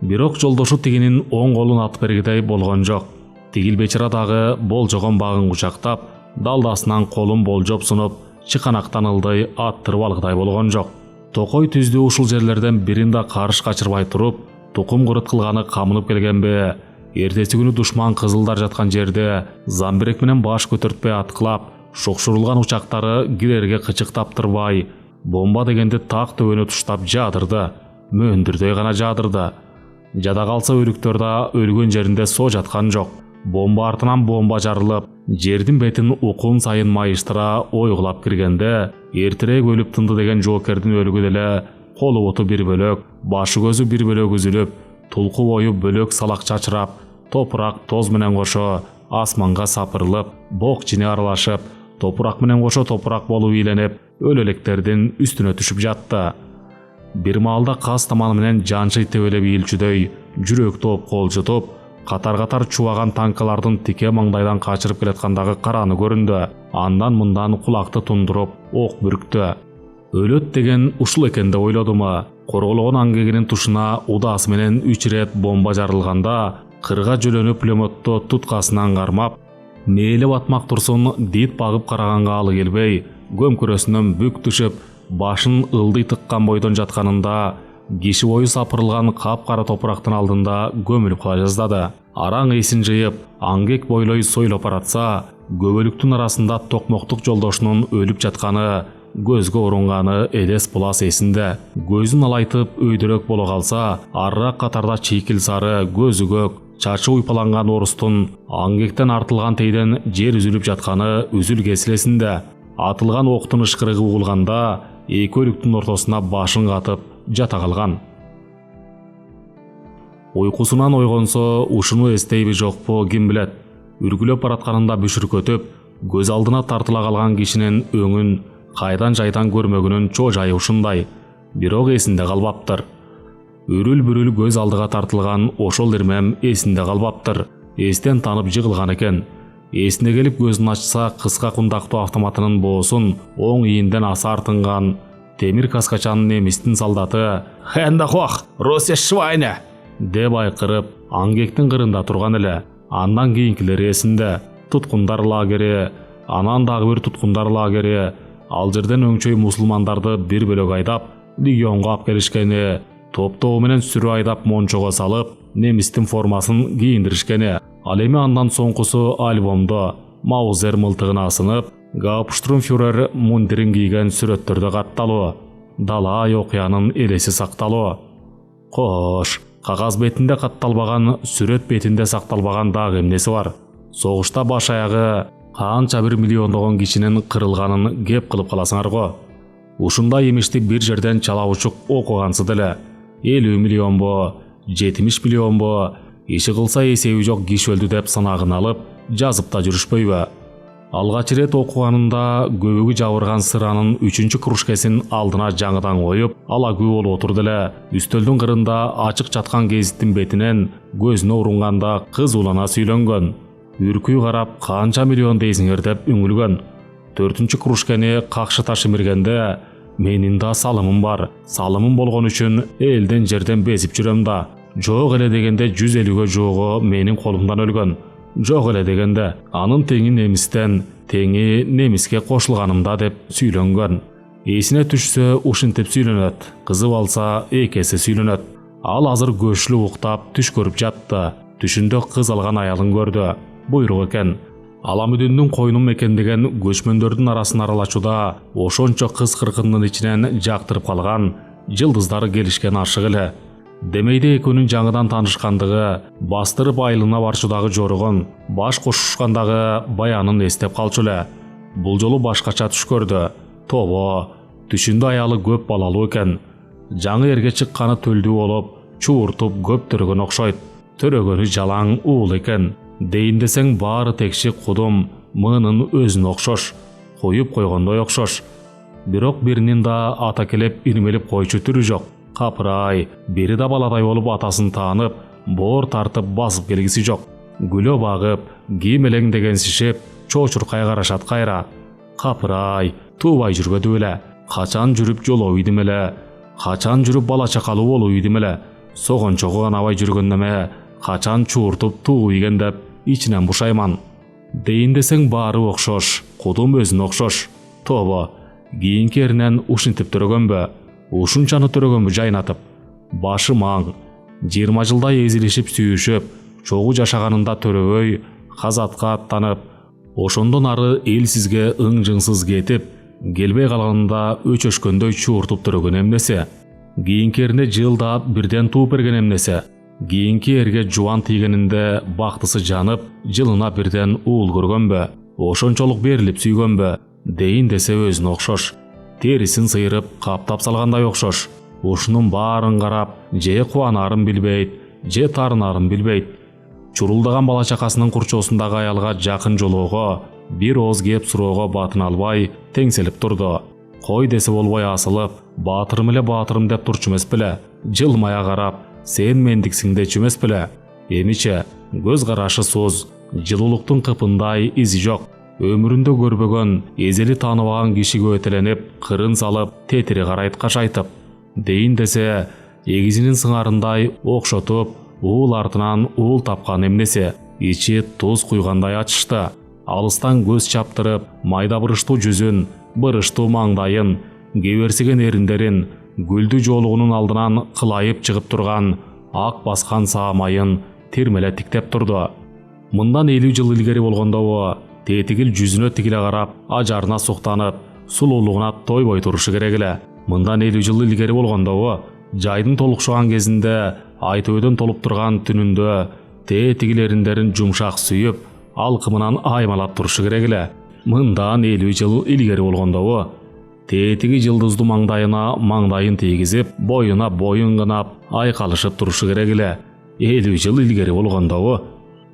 A: Бирок жолдошу тигинин оң колун атып бергидей болгон жок. Тигил бечара дагы болжогон багын кучактап, далдасынан колун болжоп сунуп, чыканактан ылдый аттырып алгыдай болгон жок. Токой түздүү ушул жерлерден биринде карыш качырбай туруп, тукум кырыт кылганы камынып келгенби, эртеси күнү душман кызылдар жаткан жерде замбирек менен баш көтөртпөй аткылап, шокшурулган учактары кирерге кычык таптырбай, бомба дегенди так төбөнө туштап жаадырды, мөндүрдөй гана жаадырды. Жада калса өлүктөр да өлгөн жеринде соо жаткан жок. Бомба артынан бомба жарылып, жердин бетин укум сайын майыштыра ойгулап киргенде, эртерээк өлүп тынды деген жоокердин өлүгү деле колу буту бир бөлөк, башы көзү бир бөлөк үзүлүп, тулку бою бөлөк салак чачырап, топурак тоз менен кошо асманга сапырылып, бок жини аралашып, топурак менен кошо топурак болуп ийленип, өлө электердин үстүнө түшүп жатты. Бир маалда каз таманы менен жанчый тебелеп ийилчүдөй, жүрөк топ колжутуп, катар-катар чубаган танкалардын тике маңдайдан качырып келаткандагы караны көрүндү. Андан мындан кулакты тундуруп, ок бүрктү. Өлөт деген ушул экен деп ойлодуму. Коргологон аңгегинин тушуна удаасы менен 3 рет бомба жарылганда, кырга жөлөнүп пулеметту туткасынан кармап, мээлеп атмак турсун дит багып караганга алы келбей, көмкөрөсүнөн бүк түшүп, башын ылдый тыккан бойдон жатканында, киши бою сапырылган капкара топурактын алдында көмүлүп кала жаздады. Араң эсин жыйып, аңгек бойлой сойлоп баратса, көбөлүктүн арасында токмоктук жолдошунун өлүп жатканы, көзгө урунганы элес булас эсинде. Көзүн алайтып өйдөрөк боло калса, арыраак катарда чийкил сары, көзү көк, чачы уйпаланган орустун аңгектен артылган тейден жер үзүлүп жатканы үзүл кесилесинде. Атылган октун ышкырыгы угулганда, эки өлүктүн ортосуна башын катып жата калган. Уйкусунан ойгонсо, ушуну эстейби жокпу ким билет. үргүлөп баратканында бүшүркөтүп, көз алдына тартыла калган кишинин өңүн кайдан жайдан көрмөгүнүн чожайы ушундай, бирок эсинде калбаптыр. Үрүл-бүрүл көз алдыга тартылган ошол ирмем эсинде калбаптыр. Эстен танып жыгылган экен. Эсине келип көзүн ачса, кыска кундактуу автоматынын боосун оң ийинден аса артынган темир каскачанын немистин солдаты «Хэнда хуах, Россия швайне!» деп айкырып, аңгектин кырында турган эле. Андан кийинкилери эсинде. Туткундар лагери, анан дагы бир туткундар лагери, ал жерден өңчөй мусулмандарды бир бөлөк айдап, легионго алып келишкени, топтоо менен сүрү айдап мончого салып, немистин формасын кийиндиришкени. Ал эми андан соңкусу альбомдо Маузер мылтыгына асынып, Гауптштурмфюрер мундирин кийген сүрөттөрдө катталуу, дала окуянын элеси сакталуу. Кош, кагаз бетинде катталбаган, сүрөт бетинде сакталбаган дагы эмнеси бар? Согушта баш аягы канча бир миллиондогон кишинин кырылганын кеп кылып каласыңар го. Ушундай имишти бир жерден чала учук окугансыз деле. 50 миллионбу, 70 миллионбу, иши кылса эсеби жок киши өлдү деп санагын алып, жазып да жүрүшпөйбү? Алгач ирет окуганында көбүгү жабырган сыранын 3-чү кружкесин алдына жаңыдан коюп, ала күбө болуп отурду эле. Үстөлдүн кырында ачык жаткан гезиттин бетинен көзүнө урунганда кыз улана сүйлөнгөн. Үркүй карап, канча миллион дейсиңер деп үңүлгөн. 4-чү кружкени какшы ташымиргенде, менин да салымым бар. Салымым болгон үчүн элден жерден безип жүрөм да. Жок эле дегенде 150-гө жуугу менин колумдан өлгөн. Жок эле дегенде анын теңи немистен, теңи немиске кошулганымда деп сүйлөнгөн. Эсине түшсө ушинтип сүйлөнөт, кызып алса экеси сүйлөнөт. Ал азыр көчлүү уктап түш көрүп жатты. Түшүндө кыз алган аялын көрдү. Буйрук экен. Аламүдүндүн койнум мекендеген көчмөндөрдүн арасын аралачууда ошончо кыз кыркынын ичинен жактырып калган жылдыздары келишкен ашык эле. Демейде экөөнүн жаңыдан таанышкандыгы, бастырып айылына барчудагы жоругун, баш кошушкандагы баянын эстеп калчу эле. Бул жолу башкача түш көрдү. Тобо, түшүндө аялы көп балалуу экен. Жаңы эрге чыкканы төлдүү болуп, чууртуп көп төрөгөн окшойт. Төрөгөнү жалаң уул экен. Дейин десең баары текши кудум, мыынын өзүнө окшош, коюп койгондой окшош. Бирок биринин да ата келеп ирмелип койчу түрү жок. Капырай, бери да баладай болуп атасын таанып, боор тартып басып келгиси жок. Күлө багып, кийим элеңдегенсишип, чочуркай карашат кайра. Капырай, туубай жүрбөдү эле. Качан жүрүп жолоо үйдүм эле. Качан жүрүп бала чакалуу болуу үйдүм эле. Согончогу канабай жүргөн неме, качан чууртуп туу ийген деп ичинен бушайман. Дейин десең баары окшош, кудум өзүнө окшош. Тобо, кийинки эринен ушинтип төрөгөнбү? Ушунчаны төрөгөнбү жайнатып? Башы маң, 20 жылдай эзилишип сүйүшүп, чогуу жашаганында төрөбөй, казатка аттанып, ошондон ары элсизге ың-жыңсыз кетип, келбей калганында өчөшкөндөй чууртуп төрөгөн эмнеси? Кийинки эрине жылда бирден тууп берген эмнеси? Кийинки эрге жубан тийгенинде бактысы жанып, жылына бирден уул көргөнбү? Ошончолук берилип сүйгөнбү? Дейин десе өзүнө окшош. Терисин сыйрып каптап салгандай окшош. Ушунун баарын карап, же кубанарын билбейт, же тарынарын билбейт. Чурулдаган бала чакасынын курчоосундагы аялга жакын жолоого, бир ооз кеп суроого батын албай, теңселип турду. Кой десе болбой асылып, баатырым эле баатырым деп турчу эмес беле? Жылмая карап, сен мендиксиң дечү эмес беле? Эмиче, көз карашы суз, жылуулуктун кыпындай изи жок. Өмүрүндө көрбөгөн, эзели тааныбаган кишиге өтөлөнүп, кырын салып, тетири карайт кашайтып. Дейин десе, эгизинин сыңарындай окшотуп, уул артынан уул тапкан эмнеси? Ичи туз куйгандай ачышты. Алыстан көз чаптырып, майда бырыштуу жүзүн, бырыштуу маңдайын, кеберсиген эриндерин, гүлдүү жоолугунун алдынан кылайып чыгып турган ак баскан саамайын тирмеле тиктеп турду. Мындан 50 жыл илгери болгондобу, тетигил жүзүнө тигиле карап, ажарына суктанып, сулуулугуна тойбой турушу керек эле. Мындан 50 жыл илгери болгондобу, жайдын толукшуган кезинде, айтөбөдөн толуп турган түнүндө, тетигил эриндерин жумшак сүйүп, алкымынан аймалап турушу керек эле. Мындан 50 жыл илгери болгондобу, тетиги жылдыздуу маңдайына маңдайын тийгизип, боюна боюн кынап, айкалышып турушу керек эле. 50 жыл илгери болгондобу,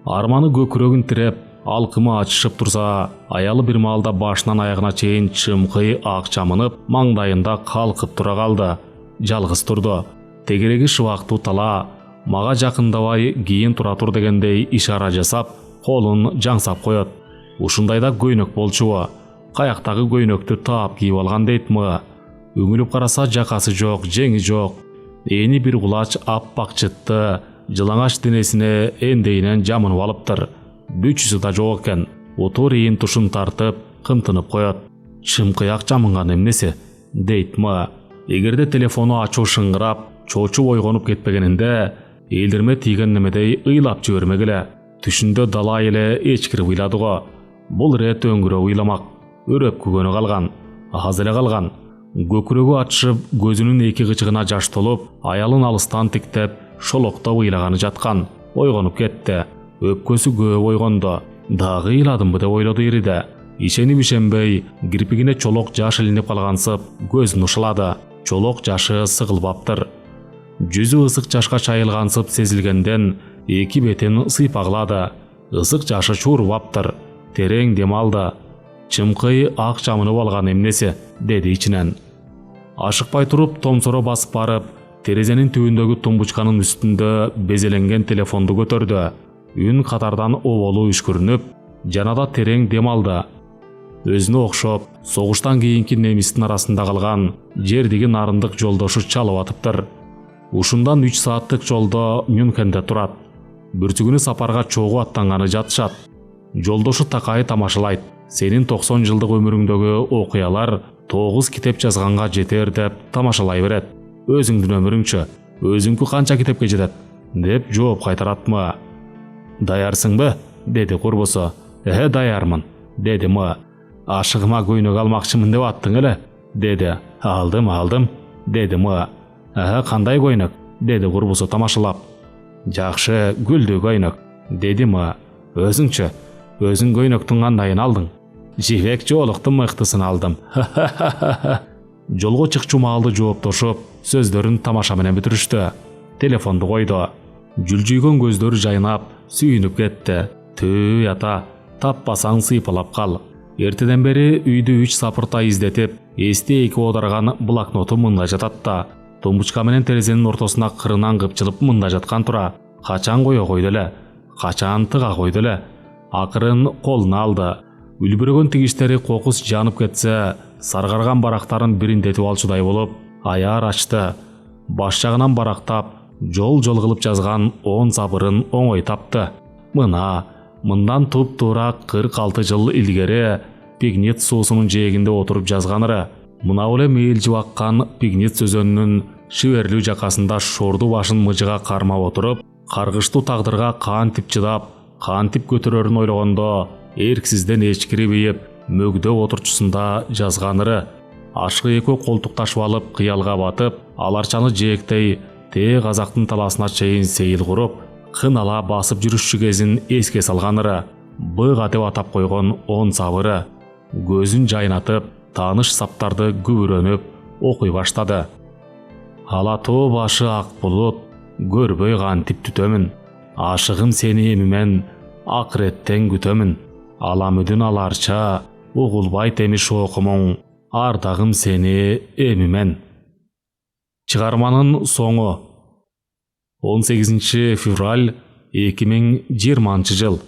A: арманы көкүрөгүн тиреп, алкымы ачышып турса, аялы бир маалда башынан аягына чейин чымкый ак чамынып, маңдайында калкып тура калды. Жалгыз турду. Тегереги шыбактуу тала мага жакындабай кийин тура тур дегендей ишара жасап, колун жаңсап коет. Ушундайда көйнөк болчубу? Каяктагы көйнөктү таап кийип алган дейтми? Үңүлүп караса жакасы жок, жеңи жок. Эни бир кулач аппак чытты, жылаңач денесине эндейинен жамынып алыптыр. Бүчүсү да жок экен. Отур ийин тушун тартып, кымтынып коет. Чымкыяк жамынган эмнеси? Дейтми? Эгерде телефону ачуу шыңгырап, чоочуп ойгонуп кетпегенинде, элдирме тийген немедей ыйлап жибермегиле. Түшүндө далай эле эчкирип ыйлады го. Бул ирет өңгүрөп ыйламак. Өрөп күгөнү калган. Аз эле калган. Көкүрөгү ачышып, көзүнүн эки кычыгына жаш толуп, аялын алыстан тиктеп, шолоктоп ыйлаганы жаткан. Ойгонуп кетти. Өпкөсү көп ойгонду. Дагы ыйладымбы деп ойлоду ириде. Ишенип ишенбей, кирпигине чолок жаш илинип калгансып, көзүн ушулады. Чолок жашы сыгылбаптыр. Жүзү ысык жашка чайылгансып сезилгенден, эки бетин сыйпаглады. Ысык жашы чуурбаптыр. Терең дем алды. Чымкый ак чамынып алган эмнеси? Деди ичинен. Ашыкпай туруп, томсоро басып барып, терезенин түбүндөгү тумбучканын үстүндө безеленген телефонду көтөрдү. Үн катардан оболу үшкүрүнүп, жанада терең дем алды. Өзүнө окшоп, согуштан кийинки немистин арасында калган жердиги нарындык жолдошу чалып атыптыр. Ушундан 3 сааттык жолдо Мюнхенде турат. Бүртүгүнү сапарга чогуу аттанганы жатышат. Жолдошу такай тамашалайт. Сенин 90 жылдык өмүрүңдөгү окуялар 9 китеп жазганга жетер деп тамашалай берет. Өзүңдүн өмүрүңчү, өзүңкү канча китепке жетет? Деп жооп кайтаратмы? Даярсыңбы? Деди курбусу. Даярмын, деди мы. Ашыгыма көйнөк алмакчымын деп аттың эле? Деди. Алдым, деди мы. Кандай көйнөк? Деди курбусу тамашалап. Жакшы, гүлдүү көйнөк, деди мы. Өзүңчү, өзүң көйнөктүн кандайын алдың? Жибек жоолуктун мыктысын алдым. Жолго чыкчу маалды жооптошуп, сөздөрүн тамаша менен бүтүрүштү. Телефонду койду. Жүлжүйгөн көздөрү жайнап, сүйүнүп кетти. Түү ата, таппасаң сыйпалап кал. Эртеден бери үйдү 3 сапырта издетип, эсте эки оодарган блокноту мында жатат да. Тумбучка менен терезенин ортосуна кырынан кыпчылып мында жаткан тура. Качан кое койду эле? Качан тыга койду эле? Акырын колуна алды. Үлбүрөгөн тигиштери кокус жанып кетсе, саргарган барактарын бириндетип алчудай болуп, аяр ачты. Баш жагынан барактап, жол кылып жазган 10 сабырын оңой тапты. Мындан туп-туура 46 жыл илгери Пигнет суусунун жээгинде отуруп жазганыры. Мына эле мээлжип аккан Пигнет өзөнүнүн шиберлүү жакасында шорду башын мыжыга кармап отуруп, каргыштуу тагдырга кантип чыдап, кантип көтөрөрүн ойлогондо, эрксизден эчкирип ийип, мөгдө отурчусунда жазганыры. Ашык экөө колтукташып алып, кыялга батып, аларчаны жээктей тээ казактын таласына чейин сейил куруп, кынала басып жүрүшчү кезин эске салганыры. Быга деп атап койгон 10 сабыры. Көзүн жайнатып, тааныш саптарды күбүрөнүп окуй баштады. Ала тоо башы ак булут, көрбөй кантип түтөмүн. Ашыгым сени эмимен, акыреттен күтөмүн. Аламүдүн аларча, угулбай темиш окумуң, ардагым сени эмимен. Чыгарманын соңу 18 февраль 2020 жыл.